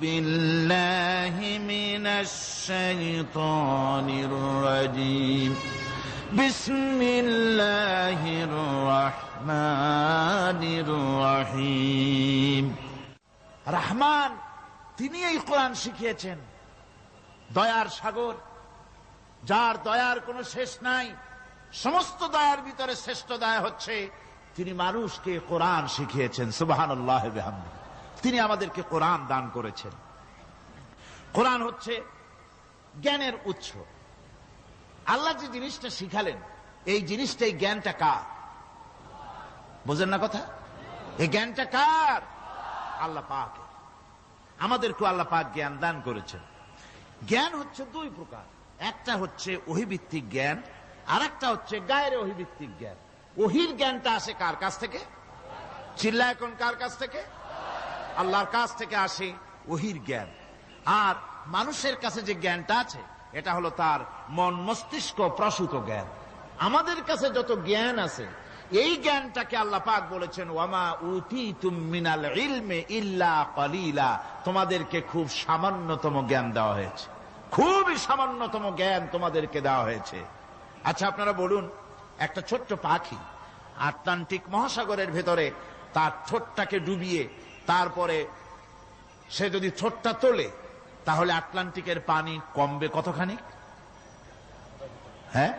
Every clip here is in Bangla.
বিল্লাহি মিনাশ শাইতানির রাজীম বিসমিল্লাহির রহমানির রহিম। রহমান তিনি এই কোরআন শিখিয়েছেন, দয়ার সাগর, যার দয়ার কোনো শেষ নাই। সমস্ত দয়ার ভিতরে শ্রেষ্ঠ দয়া হচ্ছে তিনি মানুষকে কোরআন শিখিয়েছেন। সুবহানাল্লাহি ওয়া বিহামদিহি। তিনি আমাদেরকে কোরআন দান করেছেন। কোরআন হচ্ছে জ্ঞানের উৎস। আল্লাহ যে জিনিসটা শিখালেন, এই জিনিসটাই, জ্ঞানটা কার? বোঝেন না কথা? এই জ্ঞানটা কার? আল্লাহ পাক। আমাদেরকে আল্লাহ পাক জ্ঞান দান করেছেন। জ্ঞান হচ্ছে দুই প্রকার, একটা হচ্ছে ওহীভিত্তিক জ্ঞান, আর একটা হচ্ছে গায়রে ওহীভিত্তিক জ্ঞান। ওহীর জ্ঞানটা আসে কার কাছ থেকে? চিল্লায় এখন, কার কাছ থেকে? আল্লাহর কাছ থেকে আসে ওহীর জ্ঞান। আর মানুষের কাছে যে জ্ঞানটা আছে, এটা হলো তার মন মস্তিষ্ক প্রসূত জ্ঞান। আমাদের কাছে যত জ্ঞান আছে, এই জ্ঞানটাকে আল্লাহ পাক বলেছেন ওয়ামা উতীতুম মিনাল ইলমি ইল্লা কালিলা। তোমাদেরকে খুব সামান্যতম জ্ঞান দেওয়া হয়েছে, খুবই সামান্যতম জ্ঞান তোমাদেরকে দেওয়া হয়েছে। আচ্ছা, আপনারা বলুন, একটা ছোট্ট পাখি আটলান্টিক মহাসাগরের ভেতরে তার ঠোঁটটাকে ডুবিয়ে তারপরে সে যদি ঠোঁটটা তোলে, তাহলে আটলান্টিকের পানি কমবে কতখানি? হ্যাঁ,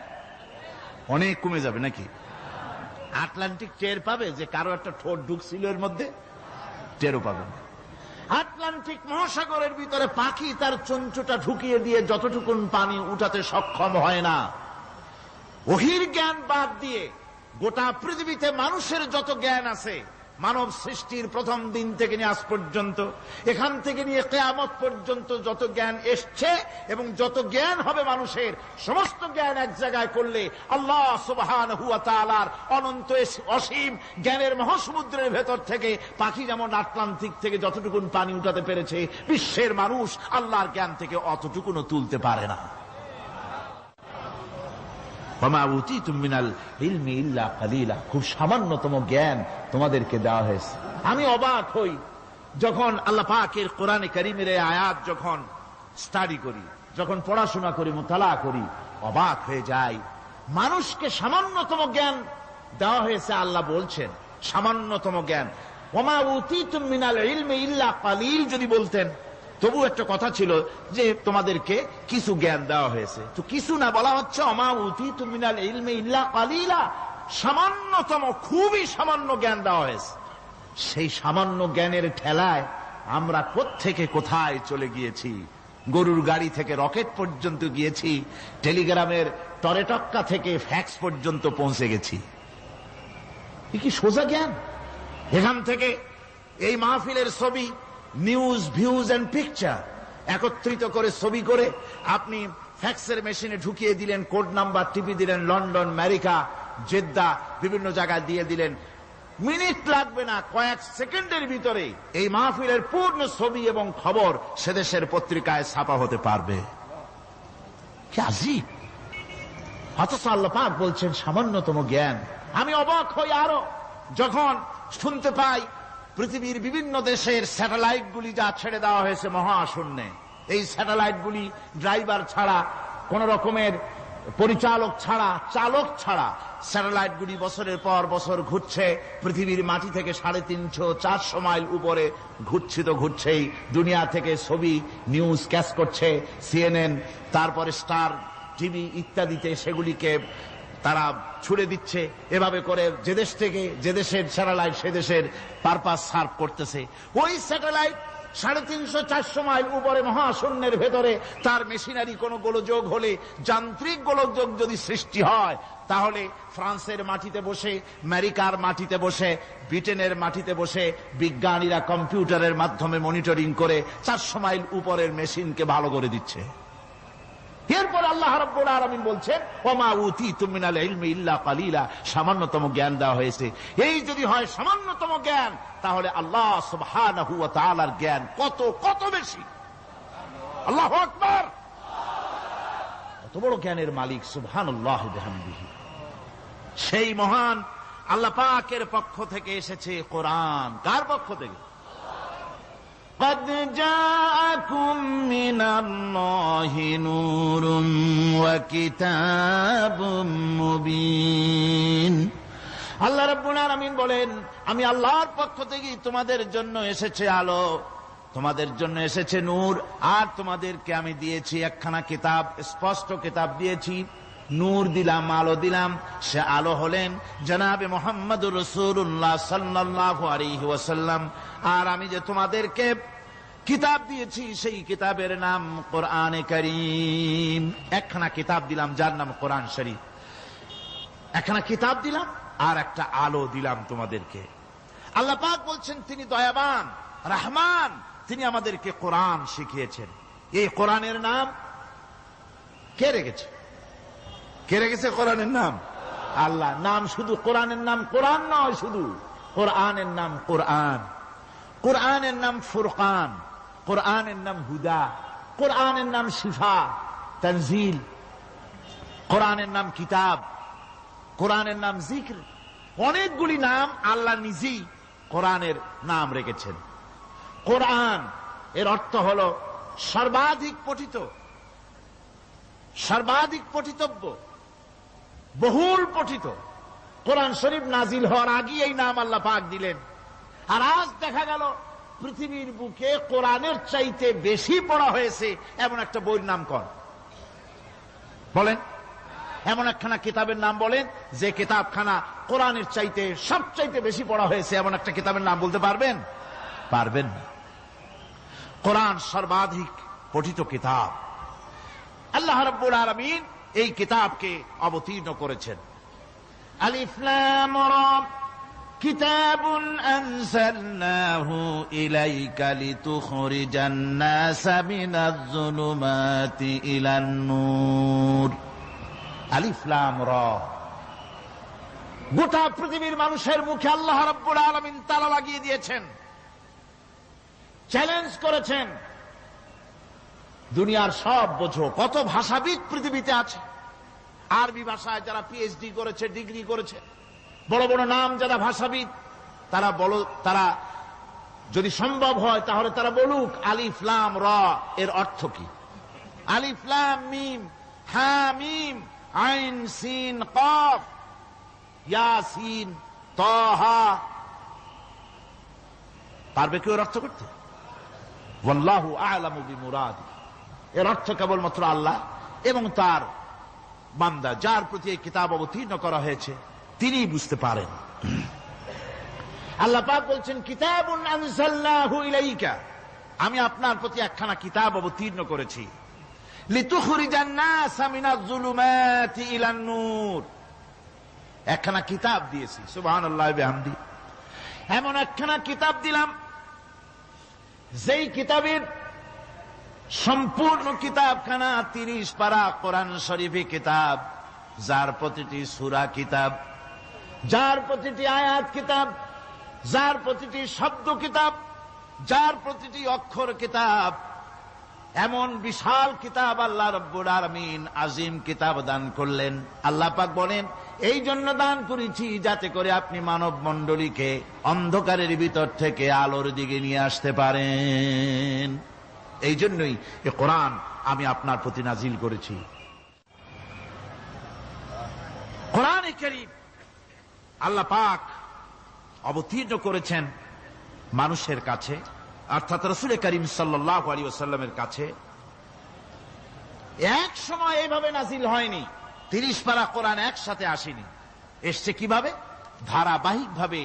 অনেক কমে যাবে নাকি? আটলান্টিক টের পাবে যে কারো একটা ঠোঁট ঢুকছিল এর মধ্যে? টেরও পাবে না। আটলান্টিক মহাসাগরের ভিতরে পাখি তার চঞ্চুটা ঢুকিয়ে দিয়ে যতটুকুন পানি উঠাতে সক্ষম হয় না। ওহীর জ্ঞান বাদ দিয়ে গোটা পৃথিবীতে মানুষের যত জ্ঞান আছে, মানব সৃষ্টির প্রথম দিন থেকে নিয়ে আজ পর্যন্ত, এখান থেকে নিয়ে কিয়ামত পর্যন্ত যত জ্ঞান এসছে এবং যত জ্ঞান হবে মানুষের, সমস্ত জ্ঞান এক জায়গায় করলে আল্লাহ সুবহানাহু ওয়া তাআলার অনন্ত অসীম জ্ঞানের মহাসমুদ্রের ভেতর থেকে পাখি যেমন আটলান্টিক থেকে যতটুকুন পানি উঠাতে পেরেছে, বিশ্বের মানুষ আল্লাহর জ্ঞান থেকে অতটুকুনও তুলতে পারে না। ওয়ামা উতীতুম মিনাল ইলমি ইল্লা কালিলা। খুব সামান্যতম জ্ঞান তোমাদেরকে দেওয়া হয়েছে। আমি অবাক হই যখন আল্লাহ পাকের কোরআনে কারীমের এই আয়াত যখন স্টাডি করি, যখন পড়াশোনা করি, মুতালা করি, অবাক হয়ে যাই। মানুষকে সামান্যতম জ্ঞান দেওয়া হয়েছে। আল্লাহ বলছেন সামান্যতম জ্ঞান। ওয়ামা উতীতুম মিনাল ইলমি ইল্লা কালিল যদি বলতেন, তবু একটা কথা ছিল যে তোমাদেরকে কিছু জ্ঞান দেওয়া হয়েছে। তো কিছু না, বলা হচ্ছে ওমা উতীতুম মিনাল ইলমি ইল্লা কালিলা, সামান্যতম, খুবই সামান্য জ্ঞান দেওয়া হয়েছে। সেই সামান্য জ্ঞানের ঠেলায় আমরা কোত্থেকে কোথায় চলে গিয়েছি। গরুর গাড়ি থেকে রকেট পর্যন্ত গিয়েছি, টেলিগ্রামের টরেটক্কা থেকে ফ্যাক্স পর্যন্ত পৌঁছে গেছি। এ কি সোজা জ্ঞান? এখান থেকে এই মাহফিলের ছবি, নিউজ, ভিউজ এন্ড পিকচার একত্রিত করে ছবি করে আপনি ফ্যাক্সের মেশিনে ঢুকিয়ে দিলেন, কোড নাম্বার টিপি দিলেন, লন্ডন, আমেরিকা, জেদ্দা, বিভিন্ন জায়গায় দিয়ে দিলেন। মিনিট লাগবে না, কয়েক সেকেন্ডের ভিতরে এই মাহফিলের পূর্ণ ছবি এবং খবর সেদেশের পত্রিকায় ছাপা হতে পারবে। কি আজীব! অথচ আল্লাহ পাক বলছেন সামান্যতম জ্ঞান। আমি অবাক হই আরো যখন শুনতে পাই পৃথিবীর বিভিন্ন দেশের স্যাটেলাইটগুলি যা ছেড়ে দেওয়া হয়েছে মহাশূন্যে, এই স্যাটেলাইটগুলি ড্রাইভার ছাড়া, কোন রকমের পরিচালক ছাড়া, চালক ছাড়া স্যাটেলাইটগুলি বছরের পর বছর ঘুরছে, পৃথিবীর মাটি থেকে 350-400 মাইল উপরে ঘুরছে। তো ঘুরছেই, দুনিয়া থেকে ছবি, নিউজ ক্যাচ করছে, সিএনএন, তারপরে স্টার টিভি ইত্যাদিতে সেগুলিকে তারা ছুড়ে দিচ্ছে। এভাবে করে যে দেশ থেকে যে দেশের স্যাটেলাইট সে দেশের পারপাস সার্ভ করতেছে। ওই স্যাটেলাইট 350-400 মাইল উপরে মহাশূন্যের ভেতরে তার মেশিনারি কোনো গোলযোগ হলে, যান্ত্রিক গোলযোগ যদি সৃষ্টি হয়, তাহলে ফ্রান্সের মাটিতে বসে, আমেরিকার মাটিতে বসে, ব্রিটেনের মাটিতে বসে বিজ্ঞানীরা কম্পিউটারের মাধ্যমে মনিটরিং করে 400 মাইল উপরের মেশিনকে ভালো করে দিচ্ছে। এরপর আল্লাহ রাব্বুল আলামিন বলছেন ওমা উতীতুম মিনাল ইলমি ইল্লা কালিলা, সামান্যতম জ্ঞান দেওয়া হয়েছে। এই যদি হয় সামান্যতম জ্ঞান, তাহলে আল্লাহ সুবহানাহু ওয়া তাআলার জ্ঞান কত কত বেশি। আল্লাহু আকবার! কত বড় জ্ঞানের মালিক সুবহানাল্লাহি ওয়া বিহামদিহি। সেই মহান আল্লাহ পাকের পক্ষ থেকে এসেছে কোরআন। কার পক্ষ থেকে? قد جاءكم من الله نور وكتاب مبين। আল্লাহ রাব্বুল আলামিন বলেন, আমি আল্লাহর পক্ষ থেকে তোমাদের জন্য এসেছে আলো, তোমাদের জন্য এসেছে নূর, আর তোমাদেরকে আমি দিয়েছি একখানা কিতাব, স্পষ্ট কিতাব দিয়েছি, নূর দিলাম, আলো দিলাম। সে আলো হলেন জনাবে মুহাম্মদুর রাসূলুল্লাহ সাল্লাল্লাহু আলাইহি ওয়াসাল্লাম। আর আমি যে তোমাদেরকে কিতাব দিয়েছি সেই কিতাবের নাম কোরআনে কারীম। একখানা কিতাব দিলাম যার নাম কোরআন শরীফ, একখানা কিতাব দিলাম আর একটা আলো দিলাম তোমাদেরকে। আল্লাহ পাক বলছেন তিনি দয়াবান রহমান, তিনি আমাদেরকে কোরআন শিখিয়েছেন। এই কোরআনের নাম কে রেখেছে? কে রেখেছে কোরআনের নাম? আল্লাহ। নাম শুধু কোরআনের নাম কোরআন নয়, শুধু কোরআনের নাম কোরআন, কোরআনের নাম ফুরকান, কোরআনের নাম হুদা, কোরআনের নাম শিফা তানজিল, কোরআনের নাম কিতাব, কোরআনের নাম জিক্র। অনেকগুলি নাম আল্লাহ নিজেই কোরআনের নাম রেখেছেন। কোরআন এর অর্থ হল সর্বাধিক পঠিত, সর্বাধিক পঠিতব্য, বহুল পঠিত। কোরআন শরীফ নাজিল হওয়ার আগে এই নাম আল্লাহ পাক দিলেন। আর আজ দেখা গেল পৃথিবীর বুকে কোরআনের চাইতে বেশি পড়া হয়েছে এমন একটা বইয়ের নাম কোন? বলেন, এমন একখানা কিতাবের নাম বলেন যে কিতাবখানা কোরআনের চাইতে সবচাইতে বেশি পড়া হয়েছে, এমন একটা কিতাবের নাম বলতে পারবেন? পারবেন না। কোরআন সর্বাধিক পঠিত কিতাব। আল্লাহ রাব্বুল আলামিন এই কিতাবকে অবতীর্ণ করেছেন। আলিফ লাম রা কিতাবুন আনজালনাহু ইলাইকা লিতুখরিজান নাসা মিনাজ যুলুমাতি ইলান নূর। আলিফ লাম রা, গোটা পৃথিবীর মানুষের মুখে আল্লাহ রাব্বুল আলামিন তালা লাগিয়ে দিয়েছেন, চ্যালেঞ্জ করেছেন, দুনিয়ার সব বোঝো। কত ভাষাবিদ পৃথিবীতে আছে, আরবি ভাষায় যারা পিএইচডি করেছে, ডিগ্রি করেছে, বড় বড় নাম যারা ভাষাবিদ, তারা যদি সম্ভব হয় তাহলে তারা বলুক আলিফ লাম রা এর অর্থ কি। আলিফ লাম মিম হা মিম আইন সিন কফ ইয়াসিন তাহা, পারবে কেউ এর অর্থ করতে? ওয়াল্লাহু আ'লামু বিমুরাদি। এর অর্থ কেবলমাত্র আল্লাহ এবং তার বান্দা, যার প্রতি এই কিতাব অবতীর্ণ করা হয়েছে, তিনি বুঝতে পারেন। আল্লাহ পাক বলছেন কিতাবুন আনজালনাহু ইলাইকা, আমি আপনার প্রতি একখানা কিতাব অবতীর্ণ করেছি, লিতুখরিজান নাসা মিনাজ যুলুমাতি ইলান নূর। একখানা কিতাব দিয়েছি, সুবহানাল্লাহ বিহামদি। এমন একখানা কিতাব দিলাম যেই কিতাবের সম্পূর্ণ কিতাবখানা 30 পারা কোরআন শরীফে কিতাব, যার প্রতিটি সূরা কিতাব, যার প্রতিটি আয়াত কিতাব, যার প্রতিটি শব্দ কিতাব, যার প্রতিটি অক্ষর কিতাব। এমন বিশাল কিতাব আল্লাহ রাব্বুল আলামিন আজিম কিতাব দান করলেন। আল্লাহ পাক বলেন এই জন্য দান করেছি যাতে করে আপনি মানব মণ্ডলীকে অন্ধকারের ভিতর থেকে আলোর দিকে নিয়ে আসতে পারেন। এই জন্যই এ কোরআন আমি আপনার প্রতি নাজিল করেছি। কোরআনে কারীম আল্লাহ পাক অবতীর্ণ করেছেন মানুষের কাছে, অর্থাৎ রাসূল করিম সাল্লাল্লাহু আলাইহি ওয়াসাল্লামের কাছে। এক সময় এইভাবে নাজিল হয়নি, 30 পারা কোরআন একসাথে আসেনি। এসছে কিভাবে? ধারাবাহিকভাবে,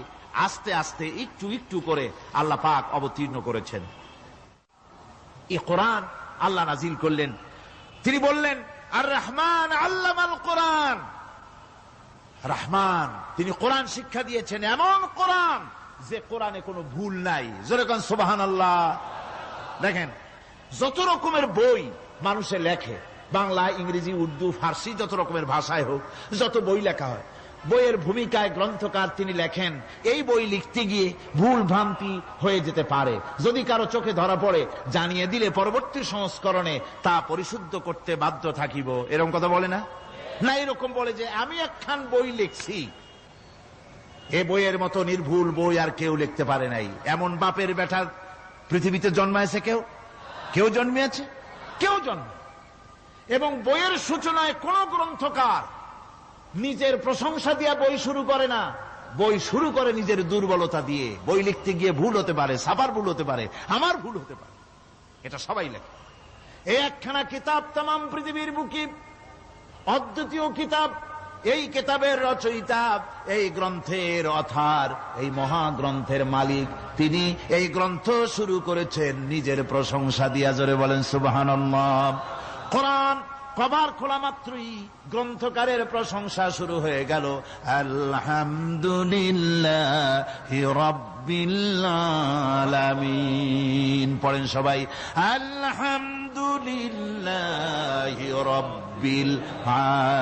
আস্তে আস্তে, একটু একটু করে আল্লাহ পাক অবতীর্ণ করেছেন। এই কোরআন আল্লাহ নাজিল করলেন। তিনি বললেন আর রহমান আল্লামাল কোরআন। রহমান, তিনি কোরআন শিক্ষা দিয়েছেন, এমন কোরআন যে কোরআনে কোনো ভুল নাই। যেরকম সুবহানাল্লাহ। দেখেন যত রকমের বই মানুষে লেখে, বাংলা, ইংরেজি, উর্দু, ফার্সি, যত রকমের ভাষায় হোক, যত বই লেখা হয়, বইয়ের ভূমিকায় গ্রন্থকার তিনি লেখেন এই বই লিখতে গিয়ে ভুল ভ্রান্তি হয়ে যেতে পারে, যদি কারো চোখে ধরা পড়ে জানিয়ে দিলে পরবর্তী সংস্করণে তা পরিশুদ্ধ করতে বাধ্য থাকিব। এরকম কথা বলে না? না, এরকম বলে যে আমি একখান বই লিখছি, এ বইয়ের মতো নির্ভুল বই আর কেউ লিখতে পারে নাই। এমন বাপের বেটার পৃথিবীতে জন্মাইছে কেউ? কেউ জন্মিয়েছে? কেউ জন্ম। এবং বইয়ের সূচনায় কোন গ্রন্থকার নিজের প্রশংসা দিয়ে বই শুরু করে না, বই শুরু করে নিজের দুর্বলতা দিয়ে। বই লিখতে গিয়ে ভুল হতে পারে, ছাপার ভুল হতে পারে, আমার ভুল হতে পারে, এটা সবাই লেখে। এই একখানা কিতাব তামাম পৃথিবীর বুকে অদ্বিতীয় কিতাব। এই কিতাবের রচয়িতা, এই গ্রন্থের অথার, এই মহাগ্রন্থের মালিক, তিনি এই গ্রন্থ শুরু করেছেন নিজের প্রশংসা দিয়া। জোরে বলেন সুবহানাল্লাহ। কোরআন কভার খোলা মাত্রই গ্রন্থকারের প্রশংসা শুরু হয়ে গেল। আলহামদুলিল্লাহি রাব্বিল আলামিন। পড়েন সবাই, আলহামদুলিল্লাহি রাব্বিল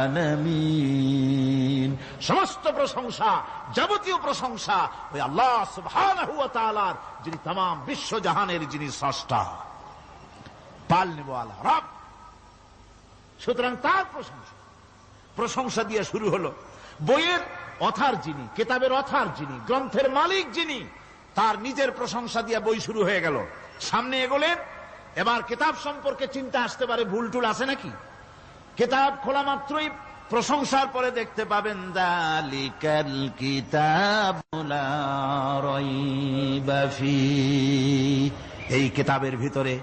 আলামিন। সমস্ত প্রশংসা, যাবতীয় প্রশংসা ওই আল্লাহ সুবহানাহু ওয়া তাআলার, যিনি तमाम বিশ্ব জাহানের যিনি স্রষ্টা, পালনেওয়ালা রব। সুতরাং তার প্রশংসা দিয়ে শুরু হলো। বইয়ের অথার যিনি, কিতাবের অথার যিনি, গ্রন্থের মালিক যিনি, তার নিজের প্রশংসা দিয়ে বই শুরু হয়ে গেল। সামনে এগোলেন, এবার কিতাব সম্পর্কে চিন্তা আসতে পারে, ভুল টুল আছে নাকি? কিতাব খোলা মাত্রই প্রশংসার পরে দেখতে পাবেন যালিকাল কিতাবু লা রাইবা ফীহি। এই কিতাবের ভিতরে,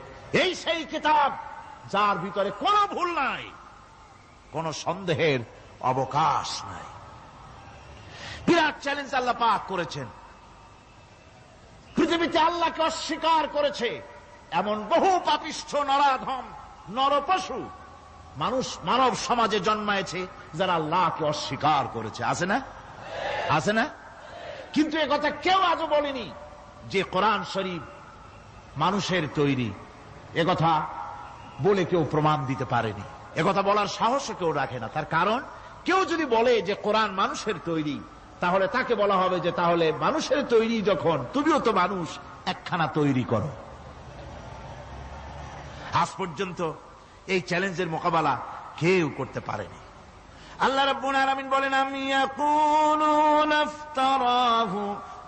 এই সেই কিতাব যার ভিতরে কোনো ভুল নাই, কোন সন্দেহের অবকাশ নাই। বিরাট চ্যালেঞ্জ আল্লাহ পাক করেছেন। পৃথিবীতে আল্লাহকে অস্বীকার করেছে এমন বহু পাপিষ্ঠ নরাধম নরপশু মানুষ মানব সমাজে জন্মায়েছে যারা আল্লাহকে অস্বীকার করেছে। আছে না? আছে না? কিন্তু একথা কেউ আজও বলেনি যে কোরআন শরীফ মানুষের তৈরি। একথা বলে কেউ প্রমাণ দিতে পারেনি, একথা বলার সাহসও কেউ রাখে না। তার কারণ, কেউ যদি বলে যে কোরআন মানুষের তৈরি, তাহলে তাকে বলা হবে যে তাহলে মানুষের তৈরি যখন, তুমিও তো মানুষ, একখানা তৈরি করো। আজ পর্যন্ত এই চ্যালেঞ্জের মোকাবেলা কেউ করতে পারেনি। আল্লাহ রাব্বুল আলামিন বলেন, আম ইয়াকুলুনা ইফতারাহু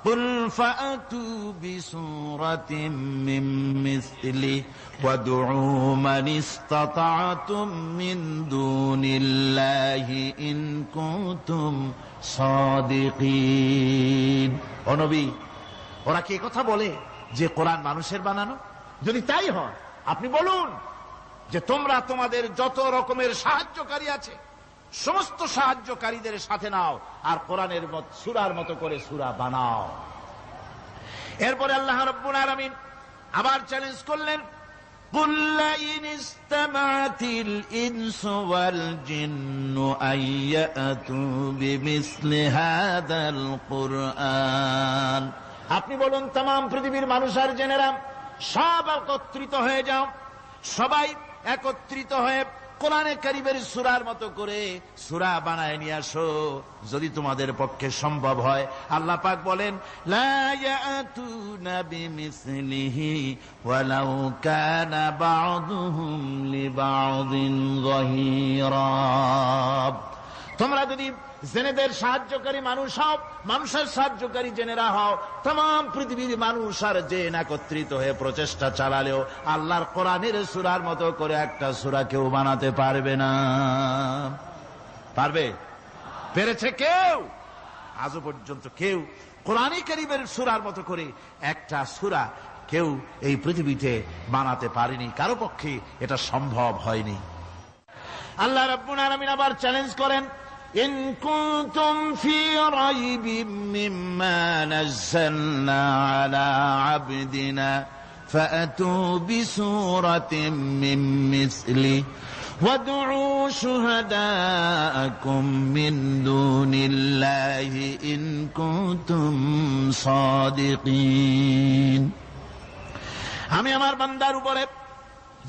কুল ফাআতু বিসূরাতিন মিন মিসলি ওয়াদউ মান ইসতাতা'তুম মিন দুনিল্লাহি ইন কুনতুম সাদিকিন। ও নবী, ওরা কি কথা বলে যে কোরআন মানুষের বানানো? যদি তাই হয়, আপনি বলুন যে তোমরা তোমাদের যত রকমের সাহায্যকারী আছে সমস্ত সাহায্যকারীদের সাথে নাও আর কোরআনের সূরার মতো করে সূরা বানাও। এরপরে আল্লাহ রাব্বুল আলামিন আবার চ্যালেঞ্জ করলেন, কুল লা ইন ইসতামা'তিল ইনসু ওয়াল জিন্নু আইয়াতু বিমিসলি হাদাল কুরআন। আপনি বলুন, तमाम পৃথিবীর মানুষ আর জেনেরা সব একত্রিত হয়ে যাও, সবাই একত্রিত হয়ে কোরআনে কারীমের সূরার মতো করে সূরা বানায় নিয়ে আসো যদি তোমাদের পক্ষে সম্ভব হয়। আল্লাহ পাক বলেন, লা ইয়াতুনা বিমিসলিহি ওয়ালাউ কানা বা'দুহুম লিবা'দিন যাহিরা। তোমরা যদি জেনেদের সাহায্যকারী মানুষ হও, মানুষের সাহায্যকারী জেনেরা হও, तमाम পৃথিবীর মানুষ আর জেন একত্রিত হয়ে প্রচেষ্টা চালালেও আল্লাহর কোরআনের সূরার মতো করে একটা সূরা কেউ বানাতে পারবে না। পারবে? পেরেছে কেউ? আজও পর্যন্ত কেউ কোরআনে কারীমের সূরার মতো করে একটা সূরা কেউ এই পৃথিবীতে বানাতে পারেনি, কারো পক্ষে এটা সম্ভব হয়নি। আল্লাহ রাব্বুল আলামিন আবার চ্যালেঞ্জ করেন, ইন কুনতুম ফি রাইবিম মিম্মা নাযালনা আলা আবদিনা ফাআতু বিসূরাতিন মিন মিসলি ওয়াদউ শুহাদাআকুম মিন দুনিল্লাহি ইন কুনতুম সাদিকিন। আমি আমার বান্দার উপরে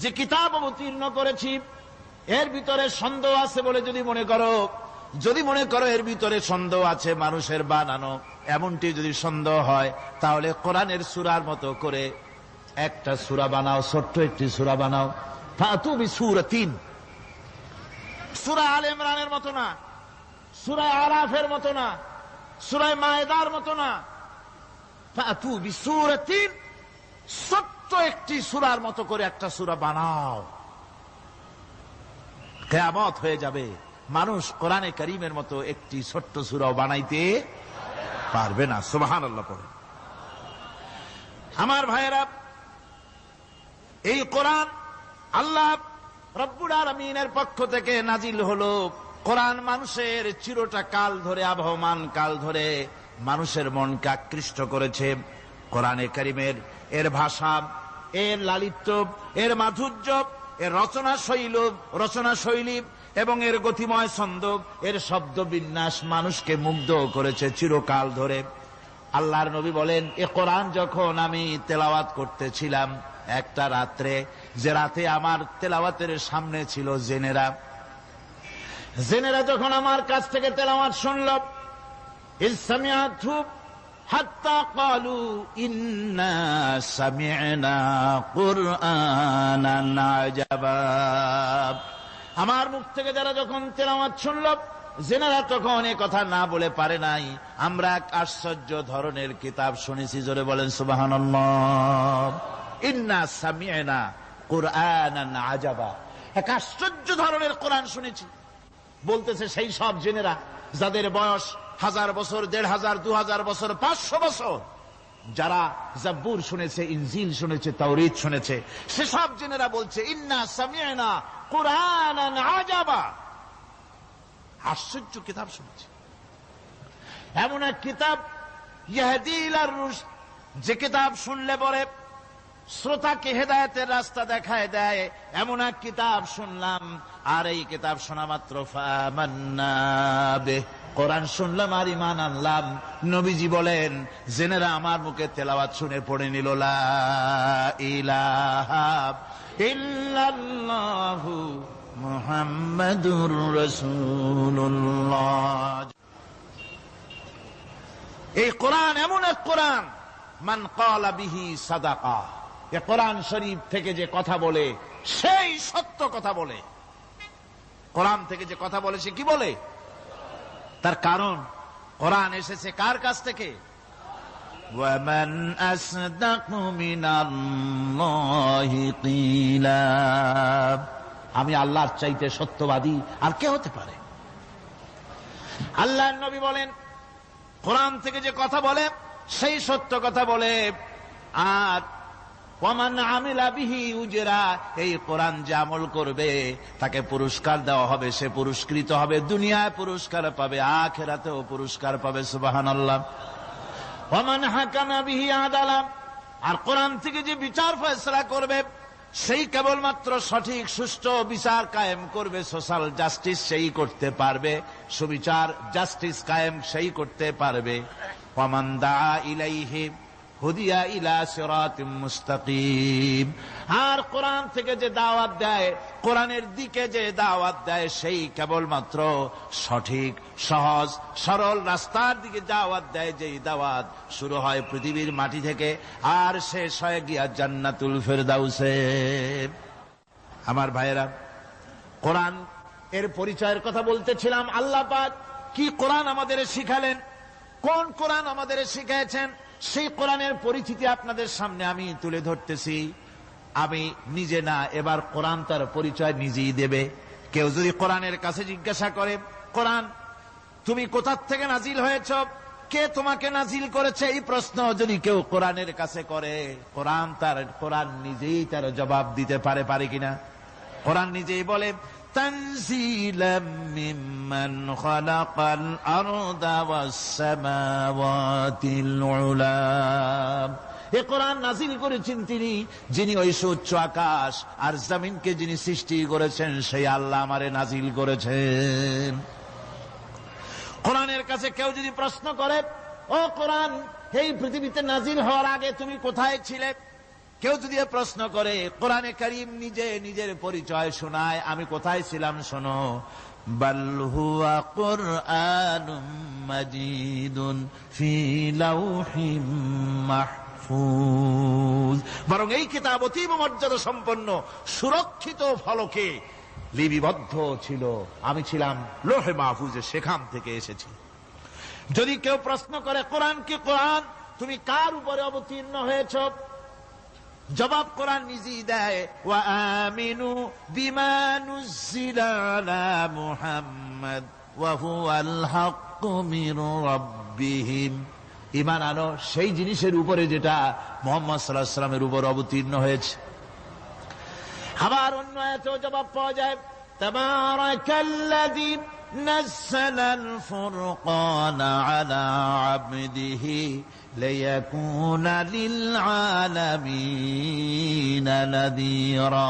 যে কিতাব অবতীর্ণ করেছি এর ভিতরে সন্দেহ আছে বলে যদি মনে করো এর ভিতরে সন্দেহ আছে মানুষের বানানো, এমনটি যদি সন্দেহ হয়, তাহলে কোরআনের সূরার মতো করে একটা সূরা বানাও, ছোট্ট একটি সূরা বানাও। ফাতু বিসূরাতিন, সূরা আলে ইমরানের মতো না, সূরা আরাফের মতো না, সূরা মায়েদার মতো না। ফাতু বিসূরাতিন, ছোট্ট ছোট্ট একটি সূরার মতো করে একটা সূরা বানাও। কিয়ামত হয়ে যাবে, মানুষ কোরআনে কারীমের মতো একটি ছোট্ট সূরাও বানাইতে পারবে না। সুবহানাল্লাহ পড়ে। আমার ভাইয়েরা, এই কোরআন আল্লাহ রব্বুল আলামিনের পক্ষ থেকে নাজিল হলো। কোরআন মানুষের চিরটা কাল ধরে, আবহমান কাল ধরে মানুষের মনকে আকৃষ্ট করেছে। কোরআনে কারীমের এর ভাষা, এর লালিত্য, এর মাধুর্য, এর রচনা শৈলী এবং এর গতিময় ছন্দ, এর শব্দ বিন্যাস মানুষকে মুগ্ধ করেছে চিরকাল ধরে। আল্লাহর নবী বলেন, এ কোরআন যখন আমি তেলাওয়াত করতেছিলাম একটা রাত্রে, যে রাতে আমার তেলাওয়াতের সামনে ছিল জেনেরা যখন আমার কাছ থেকে তেলাওয়াত শুনল, ইসসামিআতু হাত্তা ক্বালু ইন্না সামি'না কুরআনান আজাবা। আমার মুখ থেকে যারা যখন তেলাওয়াত শুনল, জেনারা তখন এ কথা না বলে পারে নাই, আমরা এক আশ্চর্য ধরনের কিতাব শুনেছি। জোরে বলেন সুবহানাল্লাহ। ইন্না সামি'না কুরআনান আজাবা, এক আশ্চর্য ধরনের কোরআন শুনেছি। বলতেছে সেই সব জেনেরা যাদের বয়স 1000 বছর, 1500, 2000 বছর, 500 বছর, যারা জাব্বুর শুনেছে, ইনজিল শুনেছে, তাওরীত শুনেছে, সেসব জেনেরা বলছে ইন্না সামি'না কুরআনান আজাবা, আশ্চর্য কিতাব শুনেছি। এমন এক কিতাব ইয়াহদি ইলার রুশদ, যে কিতাব শুনলে পরে শ্রোতাকে হেদায়েতের রাস্তা দেখায় দেয়, এমন এক কিতাব শুনলাম। আর এই কিতাব শোনা মাত্র ফামান্না বিহি, কোরআন শুনলাম আর ঈমান আনলাম। নবীজি বলেন, জেনেরা আমার মুখে তেলাওয়াত শুনে পড়ে নিল লা ইলাহা ইল্লাল্লাহু মুহাম্মাদুর রাসূলুল্লাহ। এই কোরআন এমন এক কোরআন, মান ক্বালা বিহি সাদাকা, এ কোরআন শরীফ থেকে যে কথা বলে সেই সত্য কথা বলে। কোরআন থেকে যে কথা বলে সে কি বলে? তার কারণ কোরআন এসেছে কার কাছ থেকে? ওয়ামান আসদাকু মিনাল্লাহি কিলা, আমি আল্লাহর চাইতে সত্যবাদী আর কে হতে পারে? আল্লাহর নবী বলেন, কোরআন থেকে যে কথা বলে সেই সত্য কথা বলে। আর ওয়ামান আমিলা বিহি উজরা, এই কোরআন যে আমল করবে তাকে পুরস্কার দেওয়া হবে, সে পুরস্কৃত হবে, দুনিয়ায় পুরস্কার পাবে, আখিরাতেও পুরস্কার পাবে। সুবহানাল্লাহ। ওয়ামান হাকামা বিহি আদালা, আর কোরআন থেকে যে বিচার ফয়সালা করবে সেই কেবলমাত্র সঠিক সুষ্ঠু বিচার কায়েম করবে, সোশ্যাল জাস্টিস সেই করতে পারবে, সুবিচার জাস্টিস কায়েম সেই করতে পারবে। ওয়ামান দাআ ইলাইহি হুদিয়া ইলা সিরাতিম মুস্তাকিম, আর কোরআন থেকে যে দাওয়াত দেয়, কোরআনের দিকে যে দাওয়াত দেয় সেই কেবলমাত্র সঠিক সহজ সরল রাস্তার দিকে দাওয়াত দেয়, যেই দাওয়াত শুরু হয় পৃথিবীর মাটি থেকে আর শেষ হয় গিয়া জান্নাতুল ফেরদাউসে। আমার ভাইয়েরা, কোরআন এর পরিচয়ের কথা বলতেছিলাম। আল্লাহ পাক কি কোরআন আমাদের শিখালেন, কোন কোরআন আমাদের শিখিয়েছেন, সেই কোরআনের পরিচিতি আপনাদের সামনে আমি তুলে ধরতেছি। আমি নিজে না, এবার কোরআন তার পরিচয় নিজেই দেবে। কেউ যদি কোরআনের কাছে জিজ্ঞাসা করে, কোরআন তুমি কোথা থেকে নাজিল হয়েছ, কে তোমাকে নাজিল করেছে, এই প্রশ্ন যদি কেউ কোরআনের কাছে করে, কোরআন নিজেই তার জবাব দিতে পারে কিনা? কোরআন নিজেই বলে, তানজিলাম মিম্মান খালাকাল আরদা ওয়াস সামাওয়াতিল উলা, এ কোরআন নাজিল করেছেন তিনি, যিনি ওই সুউচ্চ আকাশ আর জমিনকে যিনি সৃষ্টি করেছেন, সেই আল্লাহ আমারে নাজিল করেছেন। কোরআনের কাছে কেউ যদি প্রশ্ন করে, ও কোরআন, এই পৃথিবীতে নাজিল হওয়ার আগে তুমি কোথায় ছিলে, কেউ যদি প্রশ্ন করে, কোরআনে কারীম নিজে নিজের পরিচয় শোনায়, আমি কোথায় ছিলাম শোনো। বাল হুয়া কুরআনুম মাজিদুন ফি লাউহিম মাহফুজ, বরং এই কিতাব অতীব মর্যাদা সম্পন্ন সুরক্ষিত ফলকে লিপিবদ্ধ ছিল, আমি ছিলাম লৌহে মাহফুজে, সেখান থেকে এসেছি। যদি কেউ প্রশ্ন করে, কোরআন কি কোরআন তুমি কার উপরে অবতীর্ণ হয়েছ, জবাব কোরআন নিজেই দেয়, ওয়া আমিনু বিমা নুযিলা আলা মুহাম্মাদ ওয়া হুয়াল হাক্কু মির রাব্বিহিম। ঈমান আনো সেই জিনিসের উপরে যেটা মুহাম্মদ সাল্লাল্লাহু আলাইহি ওয়াসাল্লামের উপর অবতীর্ণ হয়েছে। আবার অন্য আয়াতেও জবাব পাওয়া যায়, তাবারাকাল্লাযী নাযালাল ফুরকানা আলা আবদিহি লিয়াকুনা লিল আলামিনা নাযীরা।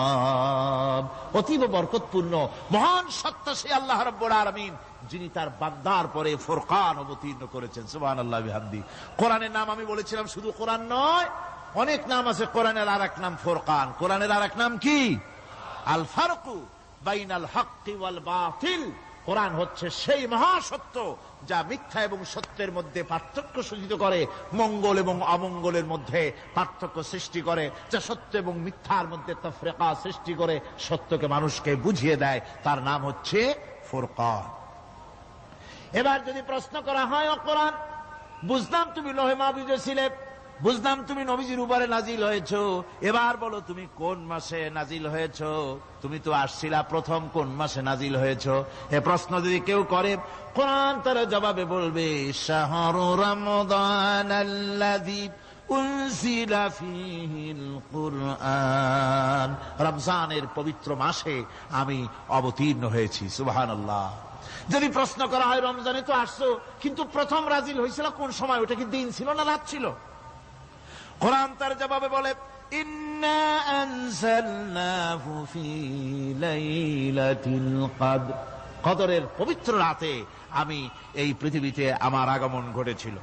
অতীব বরকতপূর্ণ মহান সত্তা সেই আল্লাহ রাব্বুল আলামিন, যিনি তার বান্দার পরে ফুরকান অবতীর্ণ করেছেন। সুবহানাল্লাহ বিহামদি। কোরআনের নাম আমি বলেছিলাম শুধু কোরআন নয়, অনেক নাম আছে কোরআনের। আর এক নাম ফুরকান। কোরআনের আর এক নাম কি? আল ফারকু বাইনাল হাক্কি ওয়াল বাতিল। কোরআন হচ্ছে সেই মহাসত্য যা মিথ্যা এবং সত্যের মধ্যে পার্থক্য সূচিত করে, মঙ্গল এবং অমঙ্গলের মধ্যে পার্থক্য সৃষ্টি করে, যা সত্য এবং মিথ্যার মধ্যে তাফরিকা সৃষ্টি করে, সত্যকে মানুষকে বুঝিয়ে দেয়। তার নাম হচ্ছে ফুরকান। এবার যদি প্রশ্ন করা হয়, ও কোরআন, বুঝলাম তুমি লৌহে মাহফুজে ছিলে, বুঝলাম তুমি নবীজির উপরে নাজিল হয়েছো, এবার বলো তুমি কোন মাসে নাজিল হয়েছো? তুমি তো আসছিলা প্রথম কোন মাসে নাজিল হয়েছো? এ প্রশ্ন যদি কেউ করে, কোরআন তার জবাবে বলবে, শাহরু রমাদানাল্লাযী উনজিলা ফীহিল কুরআন। রমজানের পবিত্র মাসে আমি অবতীর্ণ হয়েছি। সুবহানাল্লাহ। যদি প্রশ্ন করা হয়, রমজানে তো আসছো, কিন্তু প্রথম নাজিল হয়েছিল কোন সময়? ওটা কি দিন ছিল না রাত ছিল? কোরআন তার জবাবে বলে, ইন্না আনজালনাহু ফি লাইলাতিল কদর। কদরের পবিত্র রাতে আমি এই পৃথিবীতে আমার আগমন ঘটেছিল।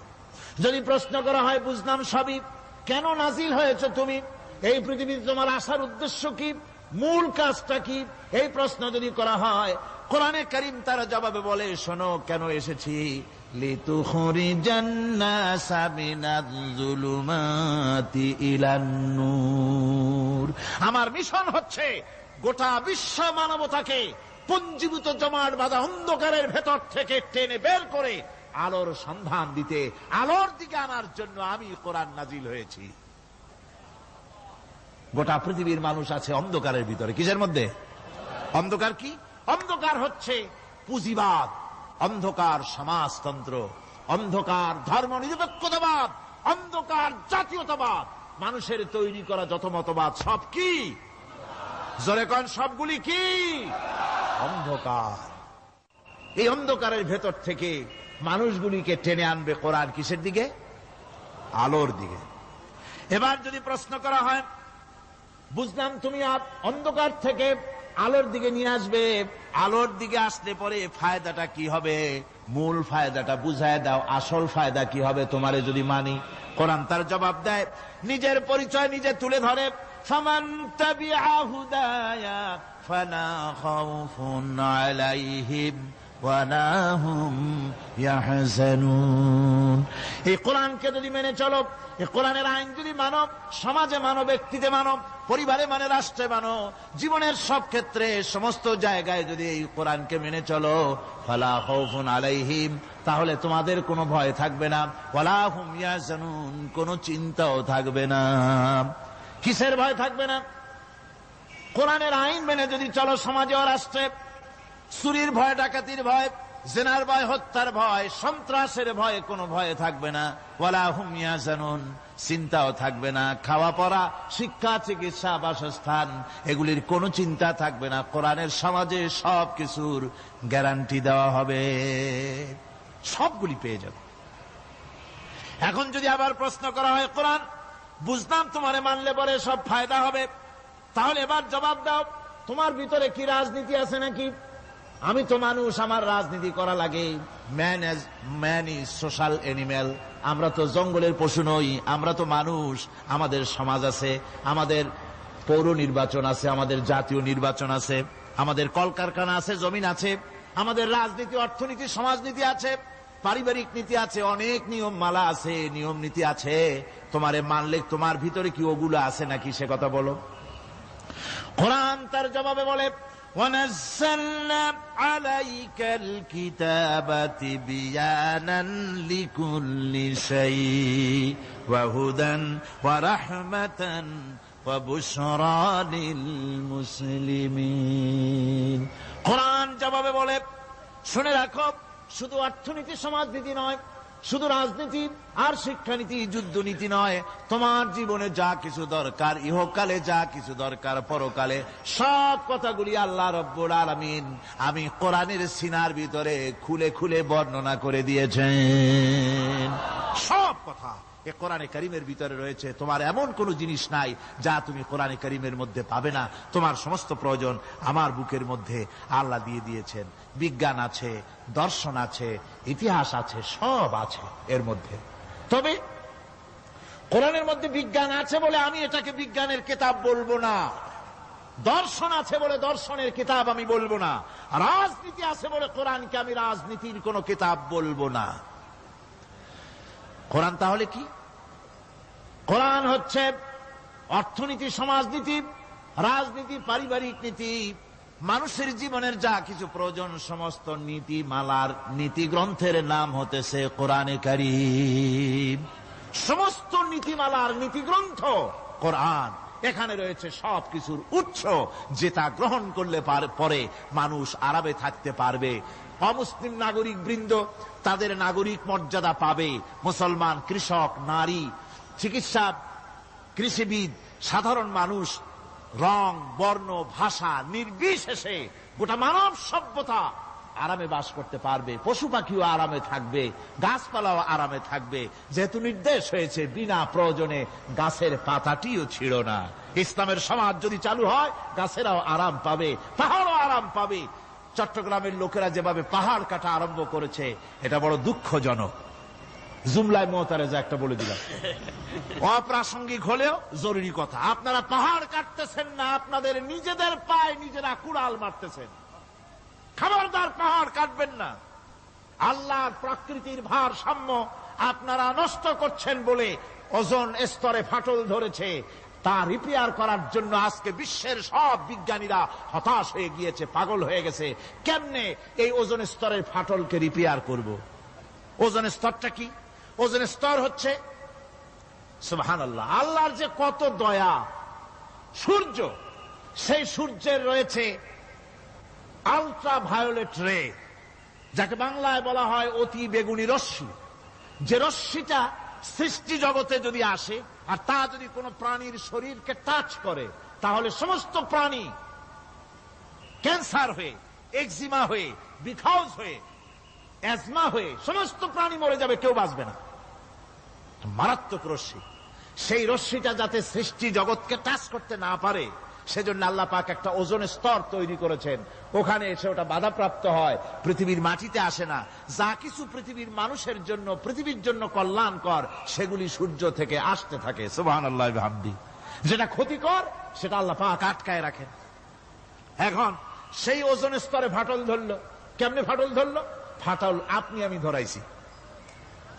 যদি প্রশ্ন করা হয়, বুঝলাম সবই, কেন নাজিল হয়েছে তুমি? এই পৃথিবীতে তোমার আসার উদ্দেশ্য কি? মূল কাজটা কি? এই প্রশ্ন যদি করা হয়, কোরআনে কারীম তার জবাবে বলে, শোনো কেন এসেছি। লিতুখরিজান নাসা মিনাজ যুলুমাতি ইলান নূর। আমার মিশন হচ্ছে গোটা বিশ্ব মানবতাকে পুঞ্জীভূত জমাট বাঁধা অন্ধকারের ভেতর থেকে টেনে বের করে আলোর সন্ধান দিতে, আলোর দিকে আনার জন্য আমি কোরআন নাজিল হয়েছি। গোটা পৃথিবীর মানুষ আছে অন্ধকারের ভিতরে। কিসের মধ্যে? অন্ধকার কি? অন্ধকার হচ্ছে পুঁজিবাদ, অন্ধকার সমাজতন্ত্র, অন্ধকার ধর্ম নিরপেক্ষতাবাদ, অন্ধকার জাতীয়তাবাদ। মানুষের তৈরি করা যত মতবাদ সব কি? জোরে কন, সবগুলি কি? অন্ধকার। এই অন্ধকারের ভেতর থেকে মানুষগুলিকে টেনে আনবে কোরআন কিসের দিকে? আলোর দিকে। এবার যদি প্রশ্ন করা হয়, বুঝলাম তুমি অন্ধকার থেকে আলোর দিকে নিয়ে আসবে, আলোর দিকে আসলে পরে ফায়দাটা কি হবে? মূল ফায়দাটা বুঝায় দাও, আসল ফায়দা কি হবে তোমারে যদি মানি? কোরআন তার জবাব দেয়, নিজের পরিচয় নিজে তুলে ধরে, ফামান তাবিআ হুদায়া ফালা খাউফুন আলাইহিম ওয়ালা হুম ইয়াহজানুন। এই কোরআনকে যদি মেনে চলো, এই কোরআনের আইন যদি মানো, সমাজে মানো, ব্যক্তিতে মানো, পরিবারে মানে, রাষ্ট্রে মানো, জীবনের সব ক্ষেত্রে সমস্ত জায়গায় যদি এই কোরআনকে মেনে চলো, ফালা খাউফুন আলাইহিম, তাহলে তোমাদের কোনো ভয় থাকবে না, ওয়ালা হুম ইয়াহজানুন, কোনো চিন্তাও থাকবে না। কিসের ভয় থাকবে না? কোরআনের আইন মেনে যদি চলো সমাজে ও রাষ্ট্রে, চুরির ভয়, ডাকাতির ভয়, জেনার ভয়, হত্যার ভয়, সন্ত্রাসের ভয়, কোনো ভয় থাকবে না। ওয়ালা হুম ইয়াহজানুন, চিন্তাও থাকবে না। খাওয়া পড়া, শিক্ষা, চিকিৎসা, বাসস্থান, এগুলির কোনো চিন্তা থাকবে না। কোরআনের সমাজে সব কিছুর গ্যারান্টি দেওয়া হবে, সবগুলি পেয়ে যাবে। এখন যদি আবার প্রশ্ন করা হয়, কোরআন বুঝলাম তোমারে মানলে পরে সব ফায়দা হবে, তাহলে এবার জবাব দাও, তোমার ভিতরে কি রাজনীতি আছে নাকি? আমি তো মানুষ, আমার রাজনীতি করা লাগে। Man is social animal. আমরা তো জঙ্গলের পশু নই, আমরা তো মানুষ। আমাদের সমাজ আছে, আমাদের পৌর নির্বাচন আছে, আমাদের জাতীয় নির্বাচন আছে, আমাদের কলকারখানা আছে, জমিন আছে, আমাদের রাজনীতি, অর্থনীতি, সমাজনীতি আছে, পারিবারিক নীতি আছে, অনেক নিয়ম মালা আছে, নিয়ম নীতি আছে। তোমারে মানলে তোমার ভিতরে কি ওগুলো আছে নাকি সে কথা বলো। কোরআন তার জবাবে বলে, وَنَزَّلْنَا عَلَيْكَ الْكِتَابَ تِبْيَانًا لِكُلِّ شَيْءٍ وَهُدًى وَرَحْمَةً ওয়া বুশরা লিল মুসলিমিন। কোরআন জবাবে বলে, শুনে রাখো, শুধু অর্থনীতি সমাজনীতি নয়, শুধু রাজনীতি আর শিক্ষানীতি যুদ্ধনীতি নয়, তোমার জীবনে যা কিছু দরকার, ইহকালে যা কিছু দরকার, পরকালে সব কথাগুলি আল্লাহ রব্বুল আলামিন আমি কোরআনের সিনার ভিতরে খুলে খুলে বর্ণনা করে দিয়েছেন। সব কথা এ কোরআনে কারীমের ভিতরে রয়েছে। তোমার এমন কোন জিনিস নাই যা তুমি কোরআনে কারীমের মধ্যে পাবে না। তোমার সমস্ত প্রয়োজন আমার বুকের মধ্যে আল্লাহ দিয়ে দিয়েছেন। বিজ্ঞান আছে, দর্শন আছে, ইতিহাস আছে, সব আছে এর মধ্যে। তবে কোরআনের মধ্যে বিজ্ঞান আছে বলে আমি এটাকে বিজ্ঞানের কিতাব বলবো না, দর্শন আছে বলে দর্শনের কিতাব আমি বলবো না, রাজনীতি আছে বলে কোরআনকে আমি রাজনীতির কোন কিতাব বলবো না। কোরআন তাহলে কি? কোরআন হচ্ছে অর্থনীতি, সমাজনীতি, রাজনীতি, পারিবারিক নীতি, মানুষের জীবনের যা কিছু প্রয়োজন, সমস্ত নীতিমালার নীতি গ্রন্থের নাম হতেছে কোরআনে কারীম। সমস্ত নীতিমালার নীতি গ্রন্থ কোরআন। এখানে রয়েছে সব কিছুর উৎস, যেটা গ্রহণ করলে পরে মানুষ আরামে থাকতে পারবে। অমুসলিম নাগরিক বৃন্দ তাদের নাগরিক মর্যাদা পাবে। মুসলমান, কৃষক, নারী, চিকিৎসা, কৃষিবিদ, সাধারণ মানুষ, রং, বর্ণ, ভাষা নির্বিশেষে গোটা মানব সভ্যতা আরামে বাস করতে পারবে। পশু পাখিও আরামে থাকবে, গাছপালাও আরামে থাকবে, যেহেতু নির্দেশ হয়েছে বিনা প্রয়োজনে গাছের পাতাটিও ছিঁড়ো না। ইসলামের সমাজ যদি চালু হয়, গাছেরাও আরাম পাবে, পাহাড়ও আরাম পাবে। চট্টগ্রামের লোকেরা যেভাবে পাহাড় কাটা আরম্ভ করেছে, এটা বড় দুঃখজনক। জুমলায় মোতারেজা একটা বলে দিলাম, অপ্রাসঙ্গিক হলেও জরুরি কথা। আপনারা পাহাড় কাটতেছেন না, আপনাদের নিজেদের পায়ে নিজেরা কুড়াল মারতেছেন। খবরদার পাহাড় কাটবেন না। আল্লাহর প্রকৃতির ভারসাম্য আপনারা নষ্ট করছেন বলে ওজোন স্তরে ফাটল ধরেছে। তা রিপেয়ার করার জন্য আজকে বিশ্বের সব বিজ্ঞানীরা হতাশ হয়ে গিয়েছে, পাগল হয়ে গেছে। কেমনে এই ওজোন স্তরের ফাটলকে রিপেয়ার করব? ওজোন স্তরটা কি? ওজোন স্তর হচ্ছে, সুবহানাল্লাহ, আল্লাহর যে কত দয়া। সূর্য, সেই সূর্যের রয়েছে আলট্রা ভায়োলেট রে, যাকে বাংলায় বলা হয় অতি বেগুনি রশ্মি। যে রশ্মিটা সৃষ্টি জগতে যদি আসে আর তা যদি কোনো প্রাণীর শরীরকে টাচ করে, তাহলে সমস্ত প্রাণী ক্যান্সার হয়ে, এক্সিমা হয়ে, বিখাউজ হয়ে, অ্যাজমা হয়ে সমস্ত প্রাণী মরে যাবে, কেউ বাঁচবে না। মারাত্মক রশ্মি। সেই রশ্মিটা যাতে সৃষ্টি জগৎকে টাচ করতে না পারে, সেজন্য আল্লাহ পাক একটা ওজোন স্তর তৈরি করেছেন। ওখানে এসে ওটা বাধাপ্রাপ্ত হয়, পৃথিবীর মাটিতে আসে না। যা কিছু পৃথিবীর মানুষের জন্য, পৃথিবীর জন্য কল্যাণকর, সেগুলি সূর্য থেকে আসতে থাকে। সুবহানাল্লাহ ওয়া বিহামদিহি। যেটা ক্ষতিকর, সেটা আল্লাহ পাক আটকায় রাখেন। এখন সেই ওজোন স্তরে ফাটল ধরলো। কেমনে ফাটল ধরলো? ফাটল আপনি আমি ধরাইছি।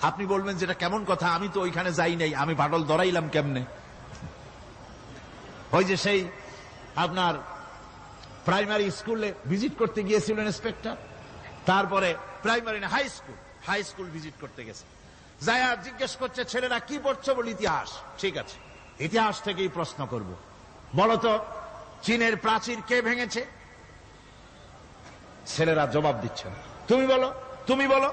আপনি বলবেন যেটা কেমন কথা, আমি তো ওইখানে যাই নাই, আমি ফাটল ধরাইলাম কেমনে? ওই যে সেই আপনার প্রাইমারি স্কুলে ভিজিট করতে গিয়েছিল ইন্সপেক্টর, তারপরে প্রাইমারি না হাই স্কুল ভিজিট করতে গেছে। যায়া জিজ্ঞেস করছে, ছেলেরা কি পড়ছো? বল ইতিহাস। ঠিক আছে, ইতিহাস থেকেই প্রশ্ন করব। বলতো চীনের প্রাচীর কে ভেঙেছে? ছেলেরা জবাব দিচ্ছে না। তুমি বলো, তুমি বলো।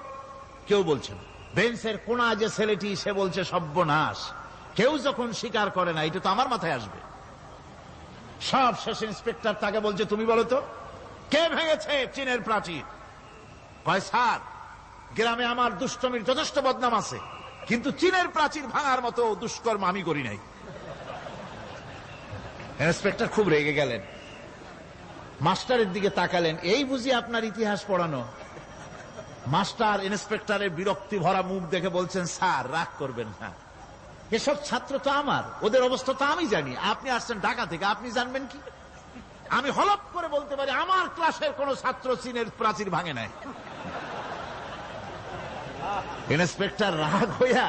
কেউ বলছে না। বেঞ্চের কোনা যে ছেলেটি, সে বলছে সর্বনাশ। কেউ যখন স্বীকার করে না, এটা তো আমার মাথায় আসবে। সব শেষ ইন্সপেক্টর তাকে বলছে, তুমি বলো তো কে ভেঙেছে চীনের প্রাচীর? কয়, স্যার, গ্রামে আমার দুষ্টমির যথেষ্ট বদনাম আছে, কিন্তু চীনের প্রাচীর ভাঙার মতো দুষ্কর্ম আমি করি নাই। ইন্সপেক্টর খুব রেগে গেলেন, মাস্টারের দিকে তাকালেন। এই বুঝি আপনার ইতিহাস পড়ানো? মাস্টার ইন্সপেক্টরের বিরক্তি ভরা মুখ দেখে বলছেন, স্যার রাগ করবেন না, এসব ছাত্র তো আমার, ওদের অবস্থা তো আমি জানি। আপনি আসছেন ঢাকা থেকে, আপনি জানবেন কি? আমি হলপ করে বলতে পারি, আমার ক্লাসের কোন ছাত্র চীনের প্রাচীর ভাঙে নাই। ইন্সপেক্টর রাগ হইয়া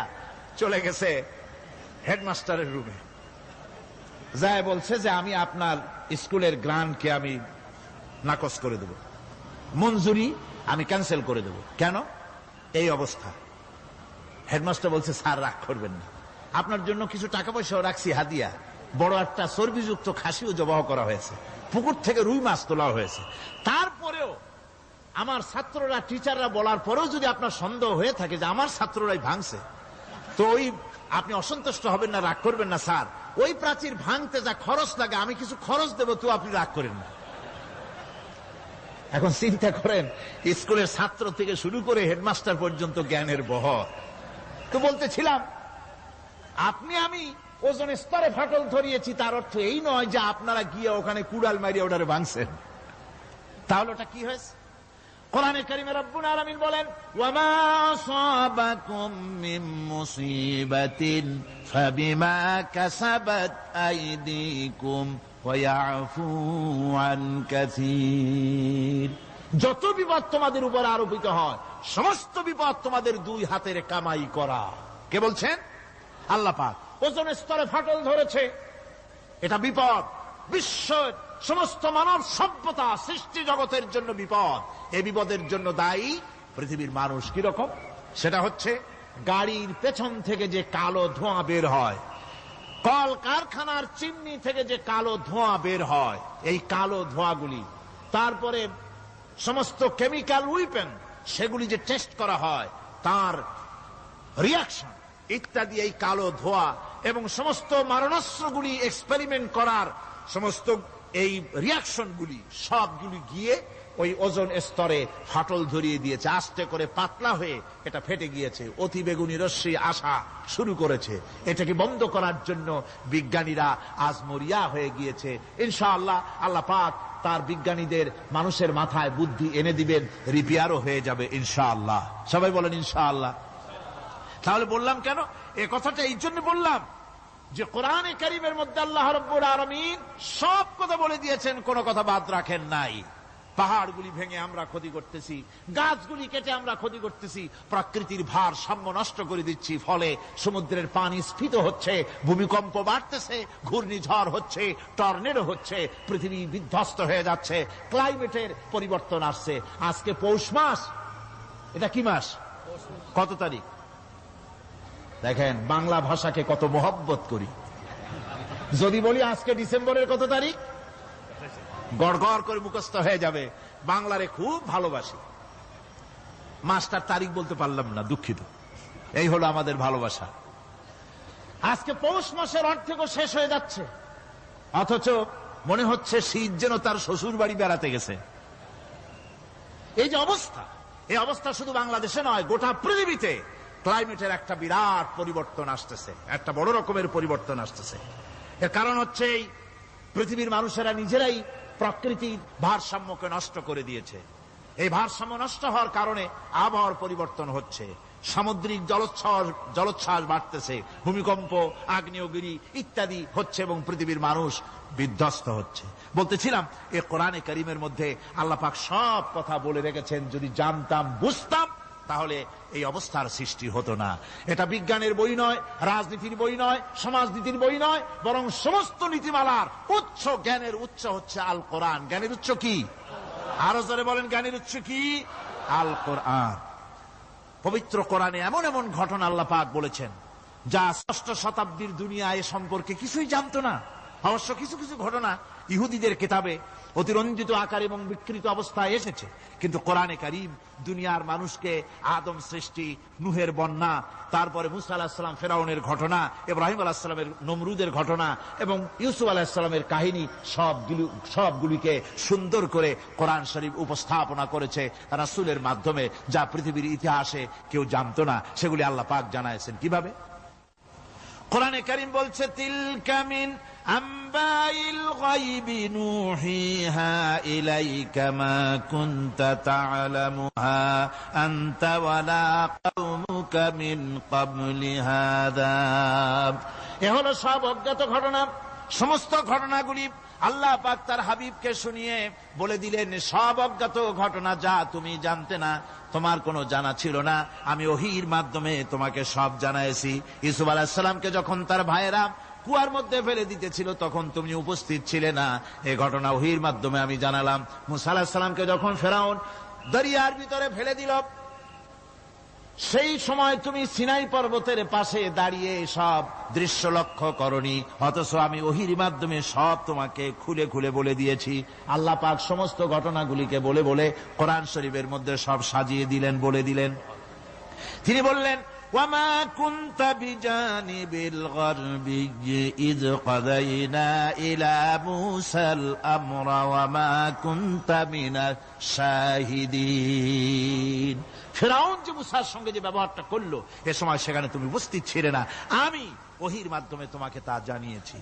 চলে গেছে হেডমাস্টারের রুমে, যায় বলছে যে আমি আপনার স্কুলের গ্রান্টকে আমি নাকচ করে দেব, মঞ্জুরি আমি ক্যান্সেল করে দেব। কেন? এই অবস্থা। হেডমাস্টার বলছে, স্যার রাগ করবেন না, আপনার জন্য কিছু টাকা পয়সাও রাখছি হাদিয়া, বড় একটা চর্বিযুক্ত খাসিও জবাহ করা হয়েছে, পুকুর থেকে রুই মাছ তোলা হয়েছে। তারপরেও আমার ছাত্ররা, টিচাররা বলার পরেও যদি আপনার সন্দেহ হয়ে থাকে যে আমার ছাত্ররাই ভাঙছে, তো ওই আপনি অসন্তুষ্ট হবেন না, রাগ করবেন না। স্যার, ওই প্রাচীর ভাঙতে যা খরচ লাগে আমি কিছু খরচ দেবো, তো আপনি রাগ করেন না। এখন চিন্তা করেন, স্কুলের ছাত্র থেকে শুরু করে হেডমাস্টার পর্যন্ত জ্ঞানের বহর। তো বলতেছিলাম, আপনি আমি ওজনের স্তরে ফাটল ধরিয়েছি, তার অর্থ এই নয় যে আপনারা গিয়ে ওখানে কুড়াল মারিয়ে ওটারে ভাঙছেন। তাহলে ওটা কি হয়েছে? কোরআনে কারিমে রব্বুল আলামিন বলেন, ওয়ামা আসাবাকুম মিন মুসিবাতিন ফাবিমা কাসাবাত আইদিকুম ওয়া ইয়াফু আন কাসীর। যত বিপদ তোমাদের উপর আরোপিত হয়, সমস্ত বিপদ তোমাদের দুই হাতের কামাই করা। কে বলছেন? আল্লাহ পাক। ওজনের স্তরে ফাটল ধরেছে, এটা বিপদ। বিশ্বের সমস্ত মানব সভ্যতা, সৃষ্টি জগতের জন্য বিপদ। এই বিপদের জন্য দায়ী পৃথিবীর মানুষ। কিরকম? সেটা হচ্ছে গাড়ির পেছন থেকে যে কালো ধোঁয়া বের হয়, কল কারখানার চিমনি থেকে যে কালো ধোঁয়া বের হয়, এই কালো ধোঁয়াগুলি, তারপরে সমস্ত কেমিক্যাল উইপেন সেগুলি যে টেস্ট করা হয়, তার রিয়াকশন ইত্যাদি, এই কালো ধোঁয়া এবং সমস্ত মারণাস্ত্রগুলি এক্সপেরিমেন্ট করার সমস্ত এই রিয়াকশনগুলি সবগুলি গিয়ে ওই ওজোন স্তরে ফাটল ধরিয়ে দিয়েছে। আস্তে করে পাতলা হয়ে এটা ফেটে গিয়েছে, অতি বেগুনি রশ্মি আসা শুরু করেছে। এটাকে বন্ধ করার জন্য বিজ্ঞানীরা আজ মরিয়া হয়ে গিয়েছে। ইনশাআল্লাহ আল্লাহ পাক তার বিজ্ঞানীদের মানুষের মাথায় বুদ্ধি এনে দিবেন, রিপেয়ারও হয়ে যাবে ইনশাআল্লাহ। সবাই বলেন ইনশাআল্লাহ। তাহলে বললাম কেন এ কথাটা? এই জন্য বললাম যে কোরআনে কারীমের মধ্যে আল্লাহ রাব্বুল আলামিন সব কথা বলে দিয়েছেন, কোনো কথা বাদ রাখেন নাই। পাহাড়গুলি ভেঙে আমরা ক্ষতি করতেছি, গাছগুলি কেটে আমরা ক্ষতি করতেছি, প্রকৃতির ভারসাম্য নষ্ট করে দিচ্ছি, ফলে সমুদ্রের পানি স্ফীত হচ্ছে, ভূমিকম্প বাড়তেছে, ঘূর্ণিঝড় হচ্ছে, টর্নেডো হচ্ছে, পৃথিবী বিধ্বস্ত হয়ে যাচ্ছে, ক্লাইমেটের পরিবর্তন আসছে। আজকে পৌষ মাস, এটা কি মাস? কত তারিখ? দেখেন বাংলা ভাষাকে কত মহব্বত করি। যদি বলি আজকে ডিসেম্বরের কত তারিখ, গড় গড় করে মুখস্থ হয়ে যাবে। বাংলারে খুব ভালোবাসি, মাসটার তারিখ বলতে পারলাম না, দুঃখিত। এই হলো আমাদের ভালোবাসা। আজকে পৌষ মাসের অর্ধেকও শেষ হয়ে যাচ্ছে, অথচ মনে হচ্ছে শীত যেন তার শ্বশুর বাড়ি বেড়াতে গেছে। এই যে অবস্থা, এই অবস্থা শুধু বাংলাদেশে নয়, গোটা পৃথিবীতে ক্লাইমেটের একটা বিরাট পরিবর্তন আসতেছে, একটা বড় রকমের পরিবর্তন আসতেছে। এর কারণ হচ্ছে এই পৃথিবীর মানুষেরা নিজেরাই প্রকৃতির ভারসাম্যকে নষ্ট করে দিয়েছে। এই ভারসাম্য নষ্ট হওয়ার কারণে আবহাওয়ার পরিবর্তন হচ্ছে, সামুদ্রিক জলোচ্ছ্বাস বাড়তেছে, ভূমিকম্প, আগ্নেয়গিরি ইত্যাদি হচ্ছে এবং পৃথিবীর মানুষ বিধ্বস্ত হচ্ছে। বলতেছিলাম এ কোরআনে কারীমের মধ্যে আল্লাহ পাক সব কথা বলে রেখেছেন। যদি জানতাম, বুঝতাম, তাহলে এই অবস্থার সৃষ্টি হতো না। এটা বিজ্ঞানের বই নয়, রাজনীতির বই নয়, সমাজনীতির বই নয়, বরং সমস্ত নীতিমালার উচ্চ, জ্ঞানের উচ্চ হচ্ছে আল কোরআন। জ্ঞানের উচ্চ কি? আরো জোরে বলেন, জ্ঞানের উচ্চ কি? আল কোরআন। পবিত্র কোরআনে এমন এমন ঘটনা আল্লাহ পাক বলেছেন যা ষষ্ঠ শতাব্দীর দুনিয়া এ সম্পর্কে কিছুই জানতো না। অবশ্য কিছু কিছু ঘটনা ইহুদিদের কিতাবে অতিরঞ্জিত আকার এবং বিকৃত অবস্থায় এসেছে, কিন্তু কোরআনে কারীম দুনিয়ার মানুষকে আদম সৃষ্টি, নূহের বন্যা, তারপরে মুসা আলাইহিস সালাম ফেরাউনের ঘটনা, ইব্রাহিম আলাইহিস সালামের নমরুদের ঘটনা এবং ইউসুফ আলাইহিস সালামের কাহিনী সবগুলিকে সুন্দর করে কোরআন শরীফ উপস্থাপনা করেছে রাসূলের মাধ্যমে, যা পৃথিবীর ইতিহাসে কেউ জানতো না। সেগুলি আল্লাহ পাক জানাইছেন কিভাবে? কোরআনে কারীম বলছে, তিলকা মিন আম্বাইল গায়বি নূহিহা ইলাইকা মা কুনতা তা'লামুহা আনতা ওয়ালা কওমুকা মিন ক্বাবলি হাযা। এ হলো সব অজ্ঞাত ঘটনা। সমস্ত ঘটনাগুলি আল্লাহ পাক তার হাবিবকে শুনিয়ে বলে দিলেন, সব অজ্ঞাত ঘটনা, যা তুমি জানতে না, তোমার কোনো জানা ছিল না, আমি ওহীর মাধ্যমে তোমাকে সব জানাইছি। ইউসুফ আলাইহিস সালামকে যখন তার ভাইয়েরা কুয়ার মধ্যে ফেলে দিতেছিল, তখন তুমি উপস্থিত ছিলে না, এই ঘটনা ওহীর মাধ্যমে আমি জানালাম। মুসা আলাইহিস সালামকে যখন ফেরাউন দরিয়ার ভিতরে ফেলে দিল, সেই সময় তুমি সিনাই পর্বতের পাশে দাঁড়িয়ে সব দৃশ্য লক্ষ্য করনি, অথচ আমি ওহির মাধ্যমে সব তোমাকে খুলে খুলে বলে দিয়েছি। আল্লাহ পাক সমস্ত ঘটনাগুলিকে বলে বলে কোরআন শরীফের মধ্যে সব সাজিয়ে দিলেন, বলে দিলেন। তিনি বললেন, ওয়ামা কুনতা বিজানিবিল গারবিয়্যি ইয কাযাইনা ইলা মূসাল আমরা ওয়ামা কুনতা মিনাশ শাহিদিন। ফিরআউন যে মূসার সঙ্গে যে ব্যবহারটা করলো, এ সময় সেখানে তুমি উপস্থিত ছিলে না, আমি ওহীর মাধ্যমে তোমাকে তা জানিয়েছি।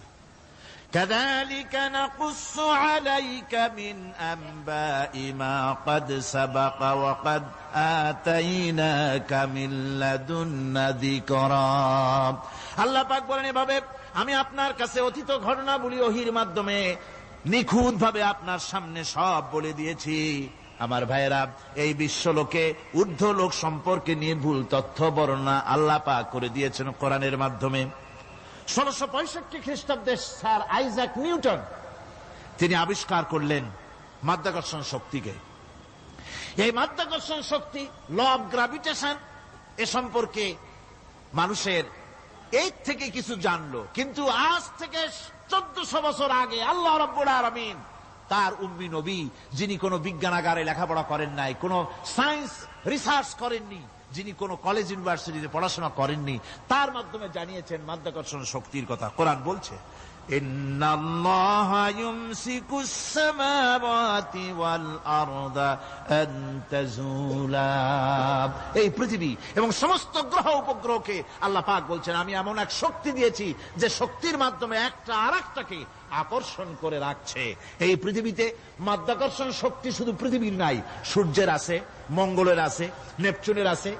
কাযালিকা নাকুসসু আলাইকা মিন আনবাই মা ক্বাদ সাবাকা ওয়া ক্বাদ আতাইনাকা মিন লাদুন্না যিকরা। আল্লাহ পাক বলেন, এভাবে আমি আপনার কাছে অতীত ঘটনাবলী ওহীর মাধ্যমে নিখুঁতভাবে আপনার সামনে সব বলে দিয়েছি। আমার ভাইয়েরা, এই বিশ্বলোকে ঊর্ধ্ব লোক সম্পর্কে নিয়ে ভুল তথ্য বর্ণনা আল্লাহ পাক করে দিয়েছেন কোরআনের মাধ্যমে। 1665 খ্রিস্টাব্দে স্যার আইজাক নিউটন তিনি আবিষ্কার করলেন মাধ্যাকর্ষণ শক্তিকে। এই মাধ্যাকর্ষণ শক্তি, ল অফ গ্রাভিটেশন, এ সম্পর্কে মানুষের এই থেকে কিছু জানলো, কিন্তু আজ থেকে 1400 বছর আগে আল্লাহ রাব্বুল আলামিন তার উম্মি নবী, যিনি কোনো বিজ্ঞানাগারে লেখাপড়া করেন নাই, কোনো সায়েন্স রিসার্চ করেননি, যিনি কোনো কলেজ ইউনিভার্সিটিতে পড়াশোনা করেননি, তার মাধ্যমে জানিয়েছেন মাধ্যাকর্ষণ শক্তির কথা। কোরআন বলছে, ইন্নাল্লাহা ইউমসিকুস সামাওয়াতি ওয়াল আরদা আন তাজুলা। এই পৃথিবী এবং সমস্ত গ্রহ উপগ্রহকে আল্লাহ পাক বলছেন, আমি এমন এক শক্তি দিয়েছি যে শক্তির মাধ্যমে একটা আরেকটাকে আকর্ষণ করে রাখছে। এই পৃথিবীতে মাধ্যাকর্ষণ শক্তি শুধু পৃথিবীর নাই, সূর্যের আছে, মঙ্গলের আছে, নেপচুনের আছে,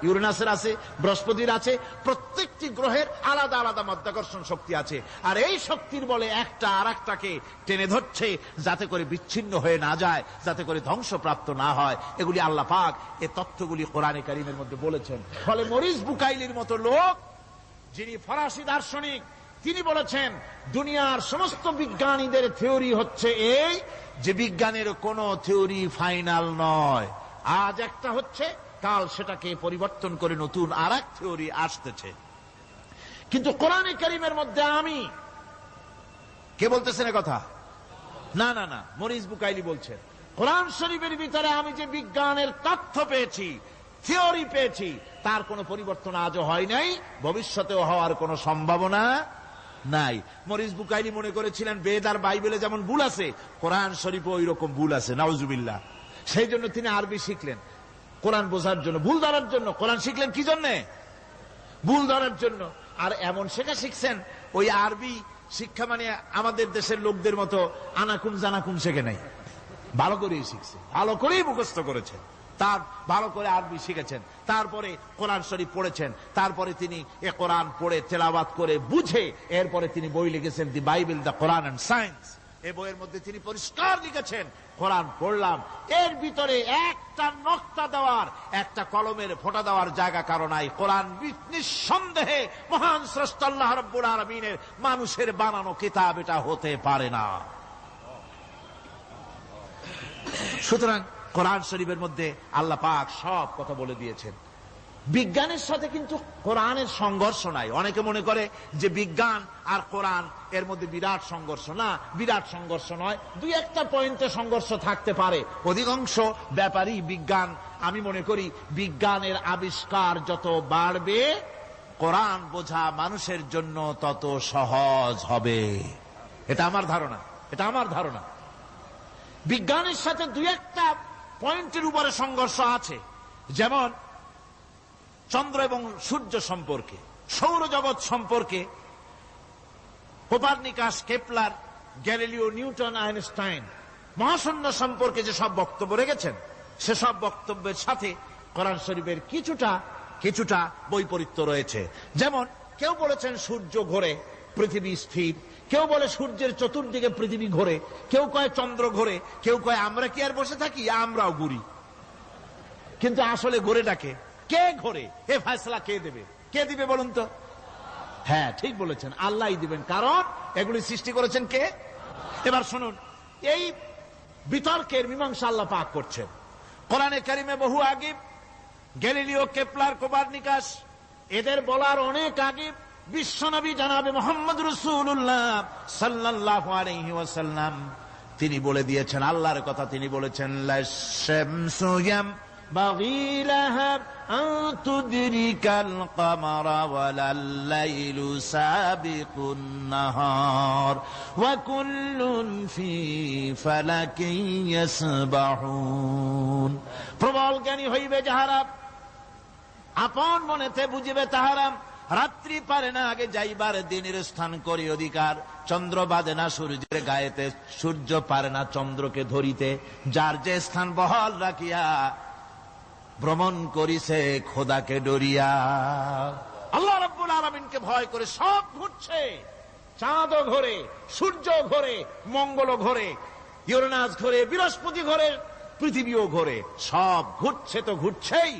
ইউরেনাসের আছে, বৃহস্পতির আছে। প্রত্যেকটি গ্রহের আলাদা আলাদা মাধ্যাকর্ষণ শক্তি আছে, আর এই শক্তির বলে একটা আরেকটাকে টেনে ধরছে, যাতে করে বিচ্ছিন্ন হয়ে না যায়, যাতে করে ধ্বংসপ্রাপ্ত না হয়। এগুলি আল্লাহ পাক এই তথ্যগুলি কোরআনে কারীমের মধ্যে বলেছেন। ফলে মরিস বুকাইলির মতো লোক, যিনি ফরাসি দার্শনিক, তিনি বলেছেন দুনিয়ার সমস্ত বিজ্ঞানীদের থিওরি হচ্ছে এই যে বিজ্ঞানের কোন থিওরি ফাইনাল নয়। আজ একটা হচ্ছে, কাল সেটাকে পরিবর্তন করে নতুন আর এক থিওরি আসতেছে। কিন্তু কোরআনে কারীমের মধ্যে আমি, কে বলতেছেন এ কথা? না না না, মরিস বুকাইলি বলছেন, কোরআন শরীফের ভিতরে আমি যে বিজ্ঞানের তথ্য পেয়েছি, থিওরি পেয়েছি, তার কোনো পরিবর্তন আজও হয় নাই, ভবিষ্যতেও হওয়ার কোনো সম্ভাবনা নাই। মরিস বুকাইলি মনে করেছিলেন বেদ আর বাইবেলে যেমন ভুল আছে, কোরআন শরীফে ওই রকম ভুল আছে, নাউজুবিল্লাহ। সেই জন্য তিনি আরবি শিখলেন কোরআন বোঝার জন্য, ভুল ধরার জন্য। কোরআন শিখলেন কি জন্য? ভুল ধরার জন্য। আর এমন শেখা শিখছেন, ওই আরবি শিক্ষা মানে আমাদের দেশের লোকদের মতো আনাকুম জানাকুম শেখে নাই, ভালো করেই শিখছে, ভালো করেই মুখস্থ করেছেন, তার ভালো করে আরবি শিখেছেন, তারপরে কোরআন শরীফ পড়েছেন, তারপরে তিনি এ কোরআন পড়ে তেলাওয়াত করে বুঝে এরপরে তিনি বই লিখেছেন the Bible, the Quran and science. এই বইয়ের মধ্যে তিনি পরিষ্কার লিখেছেন, কোরআন পড়লাম, এর ভিতরে একটা নকতা দেওয়ার, একটা কলমের ফোঁটা দেওয়ার জায়গা কারো নাই। কোরআন নিঃসন্দেহে মহান স্রষ্টা আল্লাহ রাব্বুল আলামিনের মানুষের বানানো কিতাব, এটা হতে পারে না। সুতরাং কোরআন শরীফের মধ্যে আল্লাহ পাক সব কথা বলে দিয়েছেন। বিজ্ঞানের সাথে কিন্তু কোরআনের সংঘর্ষ নাই। অনেকে মনে করে যে বিজ্ঞান আর কোরআন এর মধ্যে বিরাট সংঘর্ষ। না, বিরাট সংঘর্ষ নয়, দুই একটা পয়েন্টে সংঘর্ষ থাকতে পারে। অধিকাংশ ব্যাপারই বিজ্ঞান, আমি মনে করি বিজ্ঞানের আবিষ্কার যত বাড়বে, কোরআন বোঝা মানুষের জন্য তত সহজ হবে। এটা আমার ধারণা, এটা আমার ধারণা। বিজ্ঞানের সাথে দুই একটা পয়েন্টের উপরে সংঘর্ষ আছে, যেমন চন্দ্র এবং সূর্য সম্পর্কে, সৌরজগৎ সম্পর্কে Copernicus, Kepler, Galileo, Newton, Einstein মহাশূন্য সম্পর্কে যে সব বক্তব্য রেখেছেন, সেসব বক্তব্যের সাথে কোরআন শরীফের কিছুটা বৈপরীত্য রয়েছে। যেমন কেউ বলেছেন সূর্য ঘোরে, পৃথিবী স্থির, কেউ বলে সূর্যের চতুর্দিকে পৃথিবী ঘোরে, কেউ কয় চন্দ্র ঘোরে, কেউ কয় আমরা কি আর বসে থাকি, আমরাও ঘুরি। কিন্তু আসলে ঘোরেটাকে কে ঘোরে, এ ফয়সালা কে দেবে? কে দিবে বলুন তো? হ্যাঁ, ঠিক বলেছেন, আল্লাহই দিবেন, কারণ এগুলি সৃষ্টি করেছেন কে? এবার শুনুন, এই বিতর্কের মীমাংসা আল্লাহ পাক করছেন কোরআনে কারিমে বহু আগে। গ্যালিলিও, কেপলার, কোপারনিকাস, এদের বলার অনেক আগে বিশ্বনবী জনাবে মুহাম্মদ রাসূলুল্লাহ সাল্লাল্লাহু আলাইহি ওয়াসাল্লাম তিনি বলে দিয়েছেন, আল্লাহর কথা তিনি বলেছেন, লাশ-শামসু ইয়ানবাগী লাহা আন তুদরিকাল কামারা ওয়ালাল লাইলু সাবিকুন নাহার ওয়া কুল্লুন ফি ফালাকিন ইয়াসবাহুন। প্রবল জ্ঞানী হইবে যাহারা, আপন মনেতে বুঝিবে তাহারা, রাত্রি পারে না আগে যাইবার দিনের স্থান করি অধিকার, চন্দ্র বাঁধে না সূর্যের গায়েতে, সূর্য পারে না চন্দ্রকে ধরিতে, যার যে স্থান বহাল রাখিয়া ভ্রমণ করিছে খোদাকে ডরিয়া। আল্লাহ রাব্বুল আলামিনকে ভয় করে সব ঘুরছে, চাঁদও ঘোরে, সূর্য ঘোরে, মঙ্গল ঘোরে, ইউরেনাস ঘোরে, বৃহস্পতি ঘোরে, পৃথিবীও ঘোরে, সব ঘুরছে তো ঘুরছেই,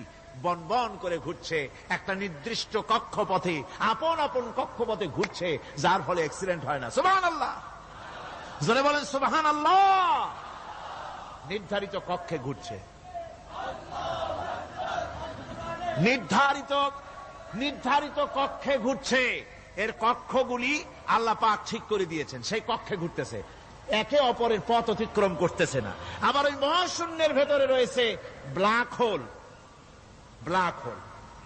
বন বন করে ঘুরছে, একটা নির্দিষ্ট কক্ষপথে, আপন আপন কক্ষপথে ঘুরছে, যার ফলে অ্যাক্সিডেন্ট হয় না। সুবহানাল্লাহ, জোরে বলেন সুবহানাল্লাহ। নির্ধারিত কক্ষে ঘুরছে, নির্ধারিত কক্ষে ঘুরছে, এর কক্ষগুলি আল্লাহ পাক ঠিক করে দিয়েছেন, সেই কক্ষে ঘুরতেছে, একে অপরের পথ অতিক্রম করতেছে না। আবার ওই মহাশূন্যের ভেতরে রয়েছে black hole. Black hole,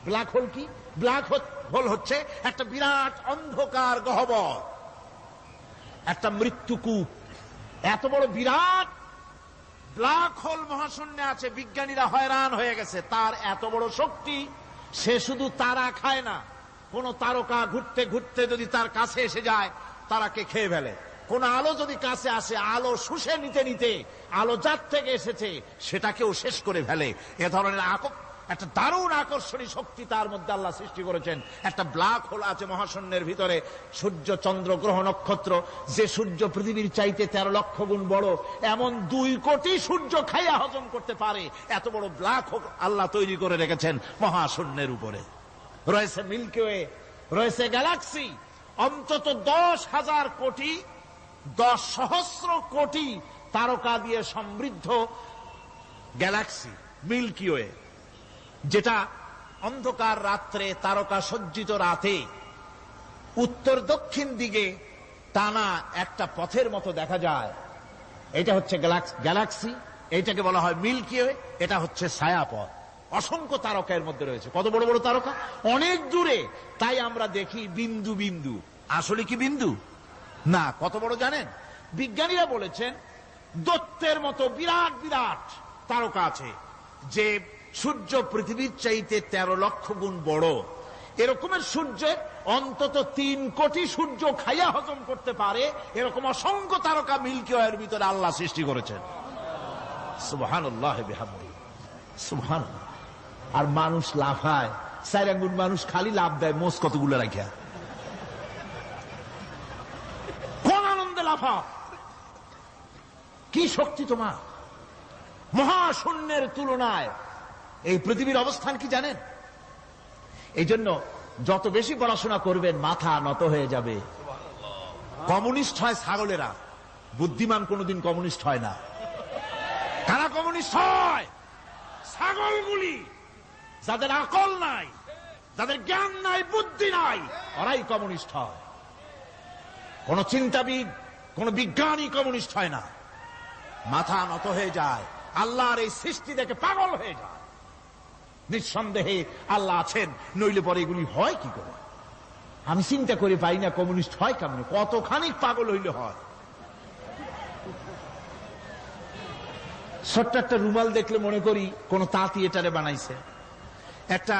black hole কি? ব্ল্যাক হোল হচ্ছে একটা বিরাট অন্ধকার গহ্বর, একটা মৃত্যুকূপ। এত বড় বিরাট ব্ল্যাক হোল মহাশূন্যে আছে, বিজ্ঞানীরা হয়রান হয়ে গেছে, তার এত বড় শক্তি। সে শুধু তারা খায় না, কোন তারকা ঘুরতে ঘুরতে যদি তার কাছে এসে যায় তারাকে খেয়ে ফেলে। কোন আলো যদি কাছে আসে, আলো শুষে নিতে নিতে আলো যার থেকে এসেছে সেটাকেও শেষ করে ফেলে। এ ধরনের একটা দারুণ আকর্ষণী শক্তি তার মধ্যে আল্লাহ সৃষ্টি করেছেন। একটা ব্ল্যাক হোল আছে মহাশূন্যের ভিতরে, সূর্য, চন্দ্র, গ্রহ, নক্ষত্র, যে সূর্য পৃথিবীর চাইতে 13 লক্ষ গুণ বড়, এমন 2 কোটি সূর্য খাইয়া হজম করতে পারে, এত বড় ব্ল্যাক হোল আল্লাহ তৈরি করে রেখেছেন মহাশূন্যের উপরে। রয়েছে মিল্কি ওয়ে, রয়েছে গ্যালাক্সি, অন্তত 10,000 কোটি, 10 সহস্র কোটি তারকা দিয়ে সমৃদ্ধ গ্যালাক্সি মিল্কি ওয়ে, যেটা অন্ধকার রাত্রে, তারকা সজ্জিত রাতে উত্তর দক্ষিণ দিকে টানা একটা পথের মতো দেখা যায়। এটা হচ্ছে গ্যালাক্সি, এইটাকে বলা হয় মিল্কি ওয়ে, এটা হচ্ছে ছায়াপথ। অসংখ্য তারকা এর মধ্যে রয়েছে। কত বড় বড় তারকা, অনেক দূরে, তাই আমরা দেখি বিন্দু বিন্দু, আসলে কি বিন্দু না। কত বড় জানেন? বিজ্ঞানীরা বলেছেন দৈত্যের মতো বিরাট বিরাট তারকা আছে, যে সূর্য পৃথিবীর চাইতে 13 লক্ষ গুণ বড়। এরকমের সূর্যের অন্তত 3 কোটি সূর্য খাইয়া হজম করতে পারে, এরকম অসংখ্য তারকা মিল্কি ওয়ের ভিতরে আল্লাহ সৃষ্টি করেছেন। সুবহানাল্লাহ বিহামদিহি, সুবহানাল্লাহ। আর মানুষ লাফায়, 4 আঙ্গুল মানুষ খালি লাভ দেয়, মোষ কতগুলো রাখিয়া, কোন আনন্দে লাফা, কি শক্তি তোমার! মহাশূন্যের তুলনায় এই পৃথিবীর অবস্থান কি জানেন? এই জন্য যত বেশি পড়াশোনা করবেন মাথা নত হয়ে যাবে। কমিউনিস্ট হয় ছাগলেরা, বুদ্ধিমান কোনদিন কমিউনিস্ট হয় না। কারা কমিউনিস্ট হয়? ছাগলগুলি, যাদের আকল নাই, যাদের জ্ঞান নাই, বুদ্ধি নাই, ওরাই কমিউনিস্ট হয়। কোন চিন্তাবিদ, কোন বিজ্ঞানী কমিউনিস্ট হয় না। মাথা নত হয়ে যায়, আল্লাহর এই সৃষ্টি দেখে পাগল হয়ে যায়। নিঃসন্দেহে আল্লাহ আছেন, নইলে পরে এগুলি হয় কি করে? আমি চিন্তা করে পাই না কমিউনিস্ট হয় কেমন, কতখানি পাগল হইলে হয়। ছোট্ট একটা রুমাল দেখলে মনে করি কোন তাঁতি এটারে বানাইছে, একটা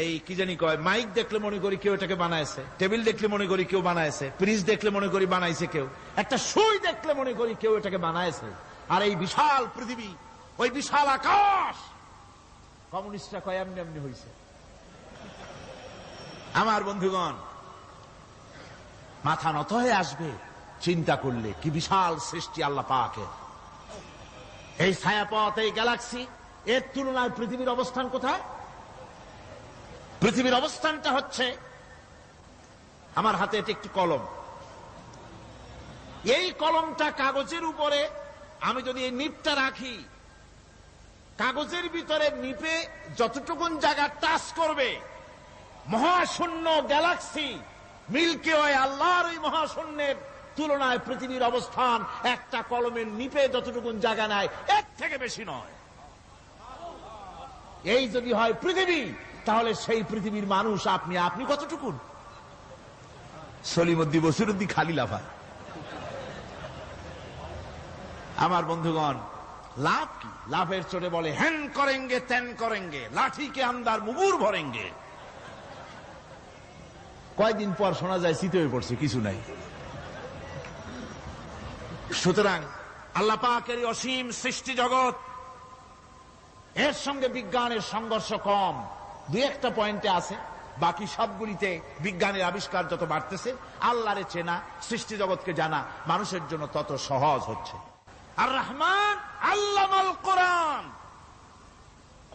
এই কি জানি কয় মাইক দেখলে মনে করি কেউ এটাকে বানাইছে, টেবিল দেখলে মনে করি কেউ বানাইছে, ফ্রিজ দেখলে মনে করি বানাইছে কেউ, একটা সুই দেখলে মনে করি কেউ এটাকে বানাইছে। আর এই বিশাল পৃথিবী, ওই বিশাল আকাশ, কমিউনিস্টরা কয় এমনি এমনি হয়েছে। আমার বন্ধুগণ, মাথা নত হয়ে আসবে চিন্তা করলে কি বিশাল সৃষ্টি আল্লাহ পাকের। এই ছায়াপথ, এই গ্যালাক্সি, এর তুলনায় পৃথিবীর অবস্থান কোথায়? পৃথিবীর অবস্থানটা হচ্ছে, আমার হাতে এটি একটি কলম, এই কলমটা কাগজের উপরে আমি যদি এই নিবটা রাখি, কাগজের ভিতরে নিপে যতটুকুন জায়গা টাচ করবে, মহাশূন্য গ্যালাক্সি মিল্কি ওয়ে, আল্লাহর ওই মহাশূন্যের তুলনায় পৃথিবীর অবস্থান একটা কলমের নিপে যতটুকুন জায়গা নেয় এর থেকে বেশি নয়। এই যদি হয় পৃথিবী, তাহলে সেই পৃথিবীর মানুষ আপনি কতটুকুন? সলিমুদ্দি বসিরুদ্দি খালি লাফায়। আমার বন্ধুগণ, লাভ কি? লাভের চোটে বলে হ্যান করেঙ্গে ত্যান করেঙ্গে, লাঠিকে আন্দার মুগুর ভরেঙ্গে। কয়দিন পর শোনা যায় শীত হয়ে পড়ছে, কিছু নাই। সুতরাং আল্লাহ পাকের অসীম সৃষ্টি জগৎ, এর সঙ্গে বিজ্ঞানের সংঘর্ষ কম, দুই একটা পয়েন্টে আছে। বাকি সবগুলিতে বিজ্ঞানের আবিষ্কার যত বাড়তেছে, আল্লাহরে চেনা, সৃষ্টি জগৎকে জানা মানুষের জন্য তত সহজ হচ্ছে। আর রহমান আল্লামাল কোরআন,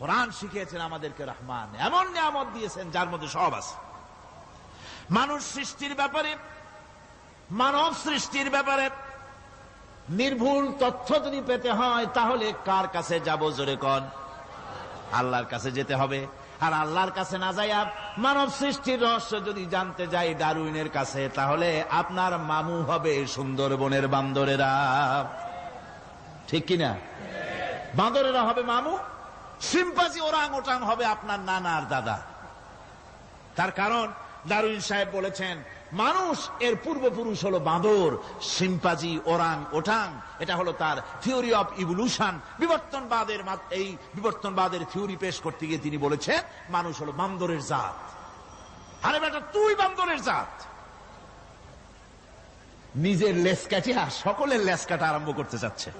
কোরআন শিখিয়েছেন আমাদেরকে রহমান, এমন নিয়ামত দিয়েছেন যার মধ্যে সব আছে। মানুষ সৃষ্টির ব্যাপারে, মানব সৃষ্টির ব্যাপারে নির্ভুল তথ্য যদি পেতে হয়, তাহলে কার কাছে যাব? জোরে কোন? আল্লাহর কাছে যেতে হবে। আর আল্লাহর কাছে না যাইয়া মানব সৃষ্টির রহস্য যদি জানতে যাই ডারউইনের কাছে, তাহলে আপনার মামু হবে সুন্দরবনের বান্দরেরা। ঠিক কিনা? বান্দরেরা হবে মামু, সিম্পাজি ওরাং ওটাং হবে আপনার নানার দাদা। তার কারণ ডারউইন সাহেব বলেছেন মানুষ এর পূর্বপুরুষ হলো বাঁদর, সিম্পাজি, ওরাং ওটাং। এটা হলো তার থিওরি অফ ইভলিউশন। এই বিবর্তনবাদের থিওরি পেশ করতে গিয়ে তিনি বলেছেন মানুষ হলো বান্দরের জাত। আরে বেটা, তুই বান্দরের জাত। নিজের লেস কাটিয়া সকলের লেস কাটা আরম্ভ করতে চাচ্ছে।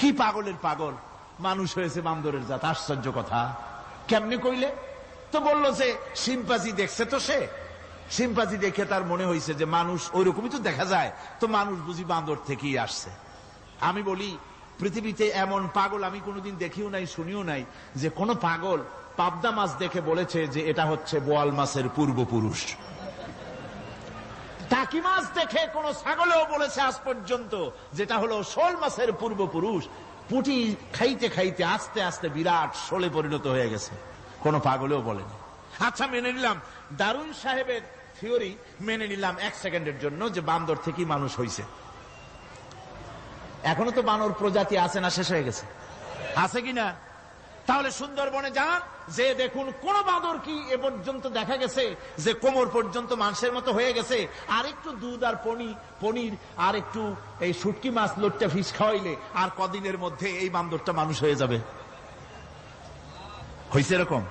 কি পাগলের পাগল, মানুষ হয়েছে বান্দরের জাত। আশ্চর্য কথা। কেমনে কইলে? তো বলল যে সিম্পাজি দেখছে, তো সে সিম্পাজি দেখে তার মনে হয়েছে যে মানুষ ওইরকমই তো দেখা যায়, তো মানুষ বুঝি বান্দর থেকেই আসছে। আমি বলি পৃথিবীতে এমন পাগল আমি কোনোদিন দেখিও নাই, শুনিও নাই যে কোন পাগল পাবদা মাছ দেখে বলেছে যে এটা হচ্ছে বোয়াল মাছের পূর্বপুরুষ। টাকি মাছ দেখে কোন ছাগলেও বলেছে আজ পর্যন্ত যেটা হলো শোল মাছের পূর্বপুরুষ। পুঁটি খাইতে খাইতে আস্তে আস্তে বিরাট শোলে পরিণত হয়ে গেছে, কোন পাগলেও বলেনি। আচ্ছা, মেনে নিলাম ডারউইন সাহেবের থিওরি, মেনে নিলাম এক সেকেন্ডের জন্য যে বান্দর থেকেই মানুষ হয়েছে। এখনো তো বানর প্রজাতি আছে না শেষ হয়ে গেছে? আছে কিনা? তাহলে সুন্দরবনে যান, যে দেখুন কোন বাঁদর কি এ পর্যন্ত দেখা গেছে যে কোমর পর্যন্ত মানুষের মতো হয়ে গেছে? আর একটু দুধ আর পনির আর একটু এই শুটকি মাছ লোট্টা ফিশ খাওয়াইলে আর কদিনের মধ্যে এই বান্দরটা মানুষ হয়ে যাবে। হয়েছে এরকম?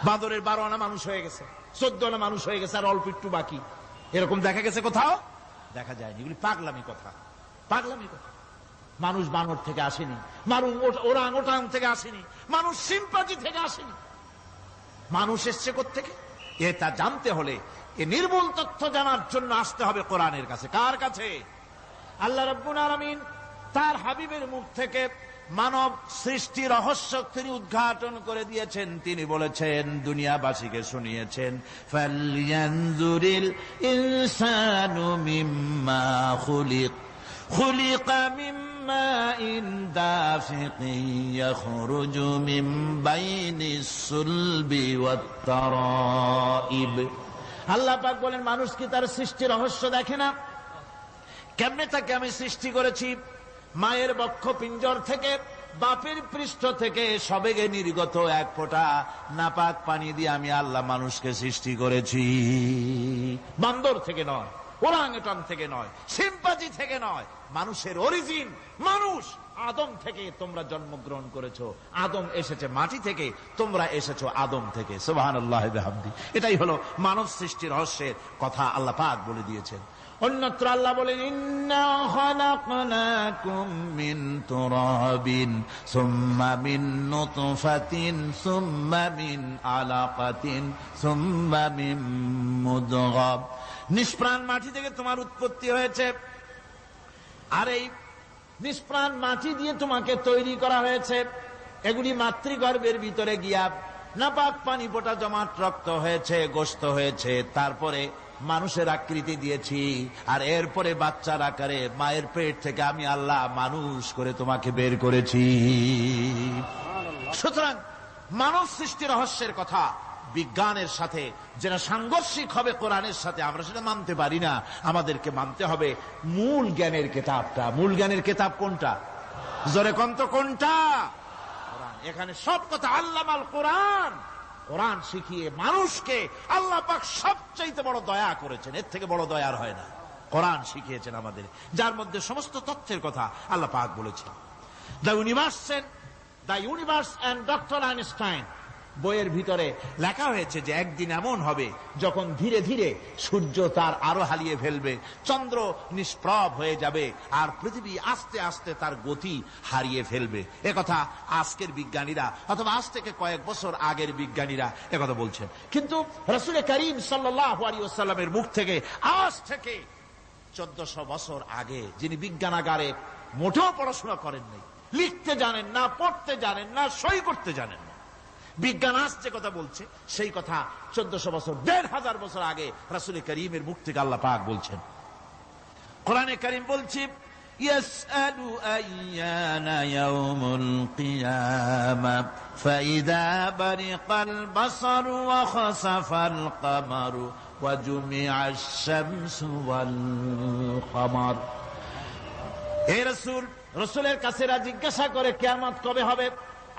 বাঁদরের 12 আনা মানুষ হয়ে গেছে, 14 আনা মানুষ হয়ে গেছে, আর অল্প একটু বাকি। এরকম দেখা গেছে কোথাও? দেখা যায়নি। এগুলি পাগলামি কথা, পাগলামি কথা। মানুষ বানর থেকে আসেনি, মানুষ ওরাং ওটাং থেকে আসেনি, মানুষ সিম্পাজি থেকে আসেনি। মানুষ এসছে কোত্থেকে? এটা জানতে হলে, এ নির্মূল তথ্য জানার জন্য আসতে হবে কোরআনের কাছে। কার কাছে? আল্লাহ রাব্বুল আলামিন তার হাবিবের মুখ থেকে মানব সৃষ্টি রহস্য তিনি উদ্ঘাটন করে দিয়েছেন। তিনি বলেছেন, দুনিয়াবাসীকে শুনিয়েছেন, ফালয়ানজুরিল ইনসানু মিম্মা খুলিকা মিম্মা ইন দাফিকিন ইয়াখরুজু মিন বাইনিস সুলবি ওয়াত তারাইব। আল্লাহ পাক বলেন, মানুষ কি তার সৃষ্টি রহস্য দেখে না? কেমনে তাকে আমি সৃষ্টি করেছি? মায়ের বক্ষ পিঞ্জর থেকে, বাপের পৃষ্ঠ থেকে সবেগে নির্গত এক ফোঁটা নাপাক পানি দিয়ে আমি আল্লাহ মানুষকে সৃষ্টি করেছি। বান্দর থেকে নয়, ওরাংওটাং থেকে নয়, সিম্পাজি থেকে নয়। মানুষের অরিজিন মানুষ। আদম থেকে তোমরা জন্মগ্রহণ করেছো, আদম এসেছে মাটি থেকে, তোমরা এসেছো আদম থেকে। সুবহানাল্লাহ ওয়া বিহামদি। এটাই হলো মানব সৃষ্টির রহস্যের কথা আল্লাহ পাক বলে দিয়েছেন। অন্যত্র আল্লাহ বলেন, ইন্না খালাকনাকুম মিন তুরাবিন সুম্মা মিন নুতফাতিন সুম্মা মিন আলাকাতিন সুম্মা মিন মুদগা। নিষ্প্রাণ মাটি থেকে তোমার উৎপত্তি হয়েছে, আর এই নিষ্প্রাণ মাটি দিয়ে তোমাকে তৈরি করা হয়েছে। এগুলি মাতৃগর্ভের ভিতরে গিয়া নাপাক পানি ফোঁটা জমাট রক্ত হয়েছে, গোশত হয়েছে, তারপরে মানুষের আকৃতি দিয়েছি, আর এরপরে বাচ্চার আকারে মায়ের পেট থেকে আমি আল্লাহ মানুষ করে তোমাকে বের করেছি। সুতরাং মানব সৃষ্টি রহস্যের কথা বিজ্ঞানের সাথে যেটা সাংঘর্ষিক হবে কোরআনের সাথে, আমরা সেটা মানতে পারি না। আমাদেরকে মানতে হবে মূল জ্ঞানের কিতাবটা। মূল জ্ঞানের কিতাব কোনটা? জোরে কন্ত কোনটা? কোরআন। এখানে সব কথা আল্লামাল কোরআন। কোরআন শিখিয়ে মানুষকে আল্লাহ পাক সবচাইতে বড় দয়া করেছেন, এর থেকে বড় দয়া আর হয় না। কোরআন শিখিয়েছেন আমাদের, যার মধ্যে সমস্ত তথ্যের কথা আল্লাহ পাক বলেছেন। The universe and doctor Einstein বইয়ের ভিতরে লেখা হয়েছে যে একদিন এমন হবে যখন ধীরে ধীরে সূর্য তার আলো হারিয়ে ফেলবে, চন্দ্র নিষ্প্রভ হয়ে যাবে, আর পৃথিবী আস্তে আস্তে তার গতি হারিয়ে ফেলবে। একথা আজকের বিজ্ঞানীরা অথবা আজ থেকে কয়েক বছর আগের বিজ্ঞানীরা একথা বলছেন। কিন্তু রাসূল করিম সাল্লাল্লাহু আলাইহি ওয়াসাল্লামের মুখ থেকে আজ থেকে 1400 বছর আগে, যিনি বিজ্ঞানাগারে মোটেও পড়াশোনা করেননি, লিখতে জানেন না, পড়তে জানেন না, সই করতে জানেন না, বিজ্ঞান আজ যে কথা বলছে সেই কথা 1400 বছর, 1500 বছর আগে রাসূল করিমের মুখ থেকে আল্লাহ পাক বলছেন। কোরআনে কারীম বলছে ইয়াসআলু আইয়ানা ইয়াউমুল কিয়ামা ফাইযা বারিকাল বাসারু ওয়া খাসাফাল কামারু ওয়া জুমিআশ শামসু ওয়াল কামার। হে রাসূল, রাসূলের কাছে জিজ্ঞাসা করে কিয়ামত কবে হবে?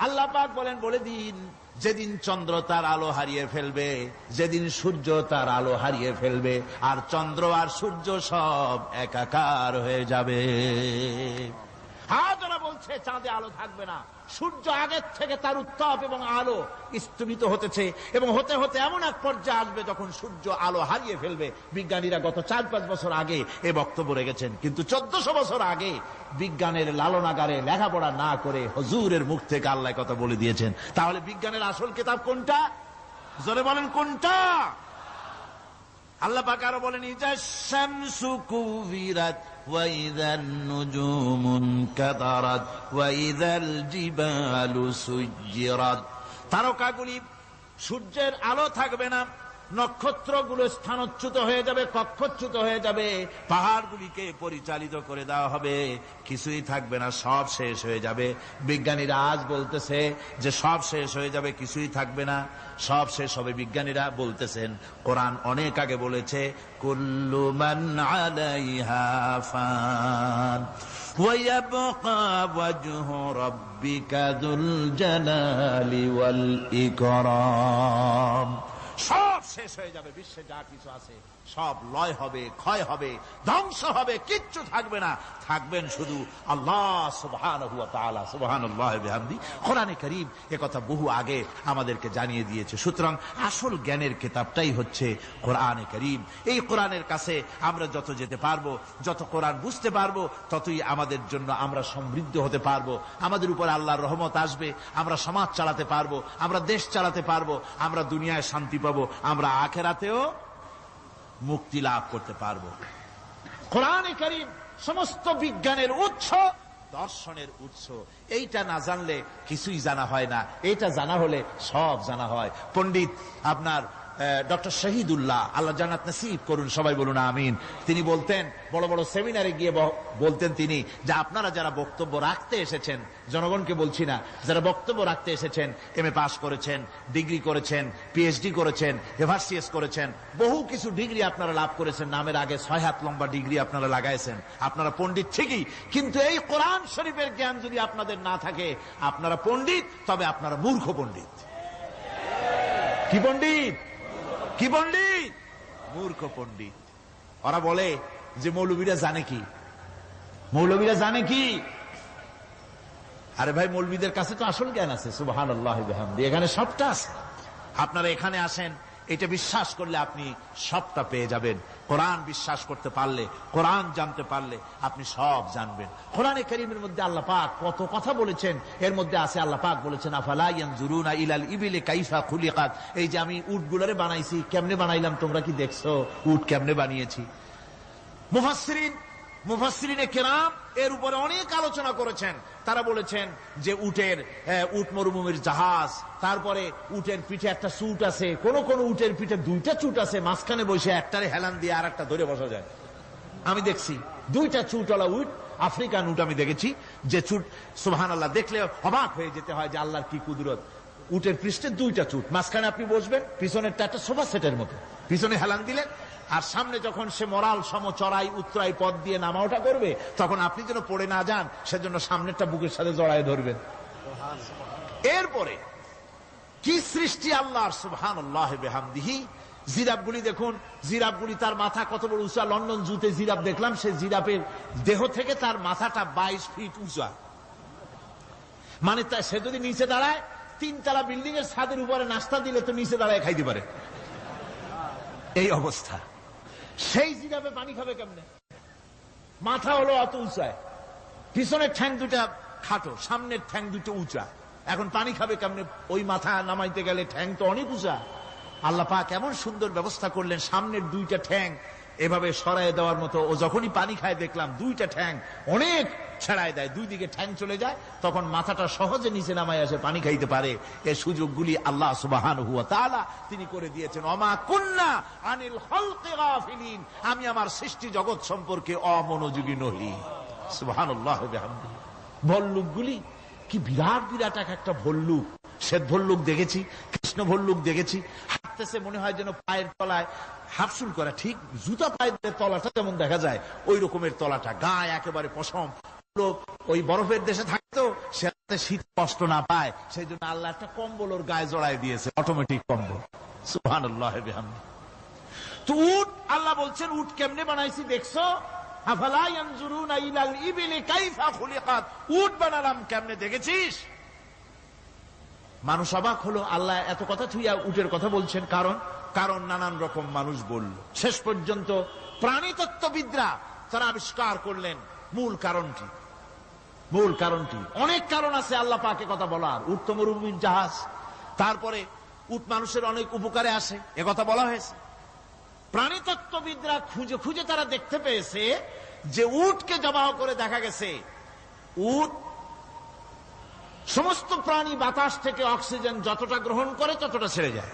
আল্লাহ পাক বলেন, বলে দিন যেদিন চন্দ্র তার আলো হারিয়ে ফেলবে, যেদিন সূর্য তার আলো হারিয়ে ফেলবে, আর চন্দ্র আর সূর্য সব একাকার হয়ে যাবে। হাজারা বলছে চাঁদে আলো থাকবে না, সূর্য আগের থেকে তার উত্তাপ এবং আলো স্তম্ভিত হতেছে, এবং হতে হতে এমন এক পর্যায়ে আসবে যখন সূর্য আলো হারিয়ে ফেলবে। বিজ্ঞানীরা গত 4-5 বছর আগে এ বক্তব্য রেখেছেন, কিন্তু 1400 বছর আগে বিজ্ঞানের লালনাগারে লেখাপড়া না করে হুজুরের মুখ থেকে আল্লাহ কথা বলে দিয়েছেন। তাহলে বিজ্ঞানের আসল কিতাব কোনটা? জোরে বলেন কোনটা? আল্লাহ পাক আরো বলেন ইজা শামসু কুবিরাত ওয়া ইযান নুজুমুন কাদারাত ওয়া ইযাল জিবালু সুজ্জিরাত। তারকাগুলি, সূর্যের আলো থাকবে না, নক্ষত্রগুলো স্থানচ্যুত হয়ে যাবে, কক্ষচ্যুত হয়ে যাবে, পাহাড়গুলিকে পরিচালিত করে দেওয়া হবে, কিছুই থাকবে না, সব শেষ হয়ে যাবে। বিজ্ঞানীরা আজ বলতেছে যে সব শেষ হয়ে যাবে, কিছুই থাকবে না, সব শেষ হবে। বিজ্ঞানীরা বলতেছেন, কোরআন অনেক আগে বলেছে কুল্লু মান আলাইহা ফান ওয়া ইয়াবকা ওয়াজহু রাব্বিকা যুল জালালি ওয়াল ইকরাম। সব শেষ হয়ে যাবে, বিশ্বে যা কিছু আছে সব লয় হবে, ক্ষয় হবে, ধ্বংস হবে, কিচ্ছু থাকবে না, থাকবেন শুধু আল্লাহ সুবহানাহু ওয়া তাআলা। সুবহানাল্লাহি ওয়া বিহামদি। কোরআনে কারীম একথা বহু আগে আমাদেরকে জানিয়ে দিয়েছে। সুতরাং আসল জ্ঞানের কিতাবটাই হচ্ছে কোরআনে কারীম। এই কোরআনের কাছে আমরা যত যেতে পারবো, যত কোরআন বুঝতে পারবো, ততই আমাদের জন্য আমরা সমৃদ্ধ হতে পারবো, আমাদের উপর আল্লাহর রহমত আসবে, আমরা সমাজ চালাতে পারবো, আমরা দেশ চালাতে পারবো, আমরা দুনিয়ায় শান্তি পাবো, আমরা আখিরাতেও মুক্তি লাভ করতে পারবো। কোরআনে কারীম সমস্ত বিজ্ঞানের উৎস, দর্শনের উৎস। এইটা না জানলে কিছুই জানা হয় না, এটা জানা হলে সব জানা হয়। পণ্ডিত আপনার ডক্টর শহীদুল্লাহ, আল্লাহ জান্নাত নসিব করুন, সবাই বলুন আমিন। তিনি বলতেন, বড় বড় সেমিনারে গিয়ে বলতেন তিনি, যে আপনারা যারা বক্তব্য রাখতে এসেছেন, জনগণকে বলছি না, যারা বক্তব্য রাখতে এসেছেন, এমএ পাস করেছেন, ডিগ্রি করেছেন, পিএইচডি করেছেন, এভারসিএস করেছেন, বহু কিছু ডিগ্রি আপনারা লাভ করেছেন, নামের আগে 6 হাত লম্বা ডিগ্রি আপনারা লাগাইছেন, আপনারা পণ্ডিত ঠিকই, কিন্তু এই কোরআন শরীফের জ্ঞান যদি আপনাদের না থাকে, আপনারা পণ্ডিত, তবে আপনারা মূর্খ পণ্ডিত। কি পণ্ডিত? কি পণ্ডিত? মূর্খ পণ্ডিত। ওরা বলে যে মৌলবীরা জানে কি, মৌলবীরা জানে কি? আরে ভাই, মৌলবীদের কাছে তো আসল জ্ঞান আছে। সুবহানাল্লাহি ওয়া বিহামদি। এখানে সবটা আছে। আপনারা এখানে আসেন, এটা বিশ্বাস করলে আপনি সবটা পেয়ে যাবেন। কোরআন বিশ্বাস করতে পারলে, কোরআন জানতে পারলে আপনি সব জানবেন। কোরআনে কারীমের মধ্যে আল্লাহ পাক কত কথা বলেছেন, এর মধ্যে আছে আল্লাহ পাক বলেছেন আফালা ইয়ানজুরুনা ইলাল ইবিলি কাইফা খুলিকাত। এই যে আমি উটগুলোরে বানাইছি, কেমনে বানাইলাম তোমরা কি দেখছো? উট কেমনে বানিয়েছি? মুফাসসিরিন মুফাসসিরিনে কেরাম এর উপরে অনেক আলোচনা করেছেন। তারা বলেছেন যে উট মরুভূমির জাহাজ, তারপরে উটের পিঠে একটা চুট আছে, কোন কোন উটের পিঠে দুইটা চুট আছে, মাঝখানে বসে একটারে হেলান দিয়ে আর একটা ধরে বসা যায়। আমি দেখছি দুইটা চুটওয়ালা উট, আফ্রিকান উট আমি দেখেছি, যে চুট সুবহানাল্লাহ দেখলে অবাক হয়ে যেতে হয় যে আল্লাহর কি কুদরত। উটের পৃষ্ঠে দুইটা চুট, মাঝখানে আপনি বসবেন, পিছনেরটা একটা সোফা সেটের মতো, পিছনে হেলান দিলেন, আর সামনে যখন সে মরাল সম চড়াই উত্তরাই পথ দিয়ে নামা ওঠা করবে, তখন আপনি যেন পড়ে না যান সেজন্য সামনেরটা বুকের সাথে জড়ায় ধরবেন। এরপরে কি সৃষ্টি আল্লাহর, সুবহানাল্লাহি বিহামদিহি। জিরাফগুলি দেখুন, জিরাফগুলি তার মাথা কত বড় উঁচা। লন্ডন জুতে জিরাফ দেখলাম, সে জিরাফের দেহ থেকে তার মাথাটা 22 ফিট উঁচা। মানে সে যদি নিচে দাঁড়ায়, 3 তলা বিল্ডিং এর ছাদের উপরে নাস্তা দিলে তো নিচে দাঁড়ায় খাইতে পারে, এই অবস্থা। সেই জিরাফে পানি খাবে কেমনে? মাথা হলো অত উঁচায়, পিছনের ঠ্যাং দুটা খাটো, সামনের ঠ্যাং দুটো উঁচা, এখন পানি খাবে কেমনে? ওই মাথা নামাইতে গেলে ঠ্যাং তো অনেক উঁচা। আল্লাহ পাক এমন সুন্দর ব্যবস্থা করলেন, সামনের দুইটা ঠ্যাং এভাবে সরায় দেওয়ার মতো। ও যখনই পানি খায় দেখলাম দুইটা ঠ্যাং অনেক ছেড়ায় দেয়, দুই দিকে ঠ্যাং চলে যায়, তখন মাথাটা সহজে নিচে নামায় আসে, পানি খাইতে পারে। এই সুযোগগুলি আল্লাহ সুবহানাহু ওয়া তাআলা তিনি করে দিয়েছেন। ওমা কুন্না আনিল খালকি গাফিলিন, আমি আমার সৃষ্টি জগৎ সম্পর্কে অমনোযোগী নহি। সুবহানাল্লাহি ওয়া বিহামদিহি। ভল্লুকগুলি কি বিরাট বিরাট একটা ভল্লুক, শ্বেত ভল্লুক দেখেছি, কৃষ্ণ ভল্লুক দেখেছি, হাঁটতেছে মনে হয় যেন পায়ের তলায় হাফসুল করা, ঠিক জুতা পায়ের তলাটা যেমন দেখা যায় ওই রকমের তলাটা, গায়ে একেবারে পশম। ওই বরফের দেশে থাকতো, সে শীত কষ্ট না পায় সেই জন্য আল্লাহ একটা কম্বল ওর গায়ে জড়ায় দিয়েছে, অটোমেটিক কম্বল। সুবহানাল্লাহি বিহামদিহি। তো উট, আল্লাহ বলছেন উট কেমনে বানাইছি দেখছো? আফালা ইয়ানজুরুনা ইলাল ইবিলি কাইফা খুলিকাত, উট বানালাম কেমনে দেখেছিস? মানুষ অবাক হলো, আল্লাহ এত কথা থুইয়া উটের কথা বলছেন, কারণ নানান রকম মানুষ বলল। শেষ পর্যন্ত প্রাণীতত্ত্ববিদরা তারা আবিষ্কার করলেন মূল কারণটি। অনেক কারণ আছে আল্লাহ পাকে কথা বলার। উট তো মরুভূমির জাহাজ, তারপরে উট মানুষের অনেক উপকারে আসে, একথা বলা হয়েছে। প্রাণীতত্ত্ববিদরা খুঁজে খুঁজে তারা দেখতে পেয়েছে যে উটকে জবাহ করে দেখা গেছে উট সমস্ত প্রাণী বাতাস থেকে অক্সিজেন যতটা গ্রহণ করে ততটা ছেড়ে যায়,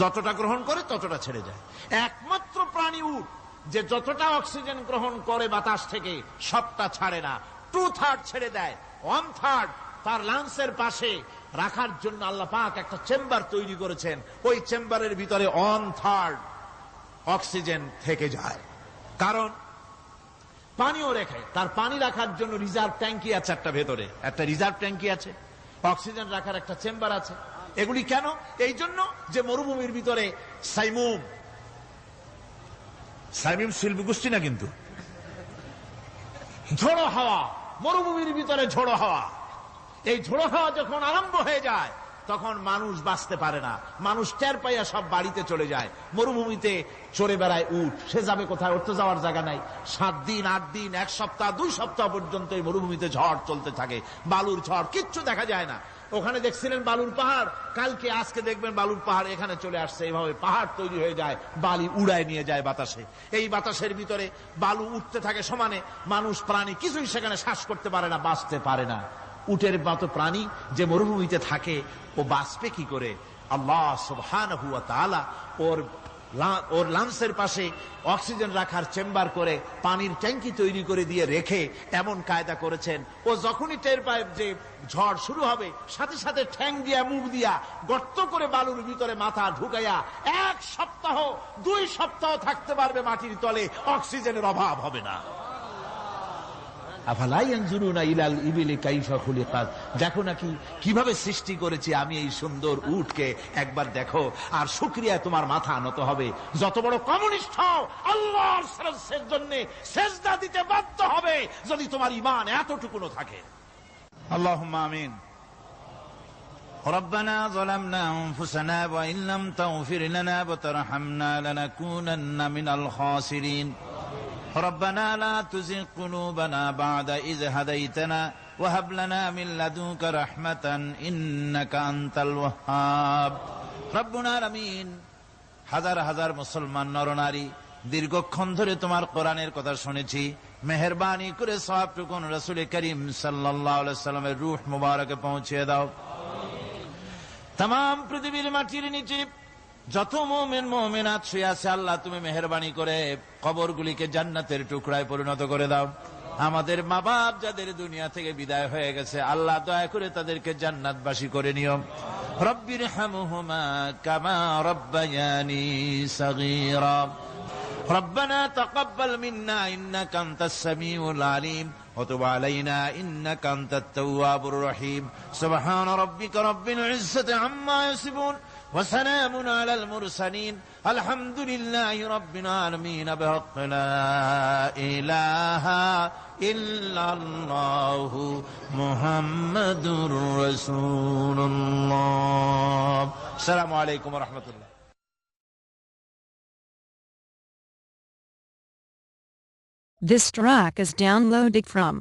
যতটা গ্রহণ করে ততটা ছেড়ে যায়। একমাত্র প্রাণী উট যে যতটা অক্সিজেন গ্রহণ করে বাতাস থেকে সবটা ছাড়ে না, 2/3 ছেড়ে দেয়, 1/3 তার লাংসের পাশে রাখার জন্য আল্লাহ পাক একটা চেম্বার তৈরি করেছেন। ওই চেম্বারের ভিতরে 1/3 অক্সিজেন থেকে যায়, কারণ পানিও রেখে। তার পানি রাখার জন্য রিজার্ভ ট্যাঙ্কি আছে, একটা ভেতরে একটা রিজার্ভ ট্যাঙ্কি আছে, অক্সিজেন রাখার একটা চেম্বার আছে। এগুলি কেন? এই জন্য যে মরুভূমির ভিতরে সাইমুম শিল্পী গোষ্ঠী না, কিন্তু ঝোড়ো হাওয়া, মরুভূমির ভিতরে ঝোড়ো হাওয়া, এই ঝোড়ো হাওয়া যখন আরম্ভ হয়ে যায় তখন মানুষ বাঁচতে পারে না, মানুষ টের পাইয়া সব বাড়িতে চলে যায়। মরুভূমিতে চড়ে বেড়ায় উট, সে যাবে কোথায়? ওর তো যাওয়ার জায়গা নাই। 7 দিন 8 দিন 1 সপ্তাহ 2 সপ্তাহ পর্যন্ত এই মরুভূমিতে ঝড় চলতে থাকে, বালুর ঝড়, কিচ্ছু দেখা যায় না। ওখানে দেখছিলেন বালুর পাহাড়, কালকে আজকে দেখবেন বালুর পাহাড় এখানে চলে আসছে। এইভাবে পাহাড় তৈরি হয়ে যায়, বালি উড়ায় নিয়ে যায় বাতাসে। এই বাতাসের ভিতরে বালু উঠতে থাকে সমানে, মানুষ প্রাণী কিছুই সেখানে শ্বাস করতে পারে না, বাঁচতে পারে না। উটের মতো প্রাণী যে মরুভূমিতে থাকে ও বাঁচবে কি করে? আল্লাহ সুবহানাহু ওয়া তাআলা ওর লাংসের পাশে অক্সিজেন রাখার চেম্বার করে পানির ট্যাঙ্কি তৈরি করে দিয়ে রেখে এমন কায়দা করেছেন, ও যখনই টের পায় যে ঝড় শুরু হবে, সাথে সাথে ঠ্যাং দিয়া মুখ দিয়া গর্ত করে বালুর ভিতরে মাথা ঢুকাইয়া 1 সপ্তাহ 2 সপ্তাহ থাকতে পারবে মাটির তলে, অক্সিজেনের অভাব হবে না। আফালা ইয়ানজুরুনা ইলাল ইবিলি কাইফা খুলিকাত, দেখো নাকি কিভাবে সৃষ্টি করেছি আমি এই সুন্দর উটকে, একবার দেখো। আর শুকরিয়া তোমার মাথা নত হবে। যত বড় কমিউনিস্ট হও, আল্লাহর জন্য সেজদা দিতে বাধ্য হবে যদি তোমার ঈমান এতটুকুনো থাকে। আল্লাহুম্মা আমিন। ربنا ظلمنا أنفسنا وإن لم تغفر لنا وترحمنا لنكونن من الخاسرين ربنا لا تزغ قلوبنا بعد إذ هديتنا وهب لنا من لدنك رحمة إنك أنت الوهاب ربنا العالمين। হাজার হাজার মুসলমান নরনারী দীর্ঘক্ষণ ধরে তোমার কোরআনের কথা শুনেছি, মেহেরবানি করে সওয়াবটুকুন রাসূল করিম সাল্লাল্লাহু আলাইহি সাল্লামের রূহ মুবারকে পৌঁছে দাও। তাম পৃথিবীর মাটির নিচে যত মুমিন মুমিনাত শুয়ে আছে আল্লাহ তুমি মেহেরবানি করে কবরগুলিকে জান্নাতের টুকরায় পরিণত করে দাও। আমাদের মা বাপ যাদের দুনিয়া থেকে বিদায় হয়ে গেছে আল্লাহ দয়া করে তাদেরকে জান্নাতবাসী করে নিও। রব্বিরহামহুমা কামা রব্বায়ানি সগীরা। ربنا تقبل منا إنك أنت السميع العليم وتب علينا إنك أنت التواب الرحيم سبحان ربك رب العزة عما يصفون وسلام على المرسلين الحمد لله رب العالمين بحق لا إله إلا الله محمد رسول الله. السلام عليكم ورحمة الله. This track is downloaded from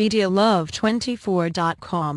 videolove24.com.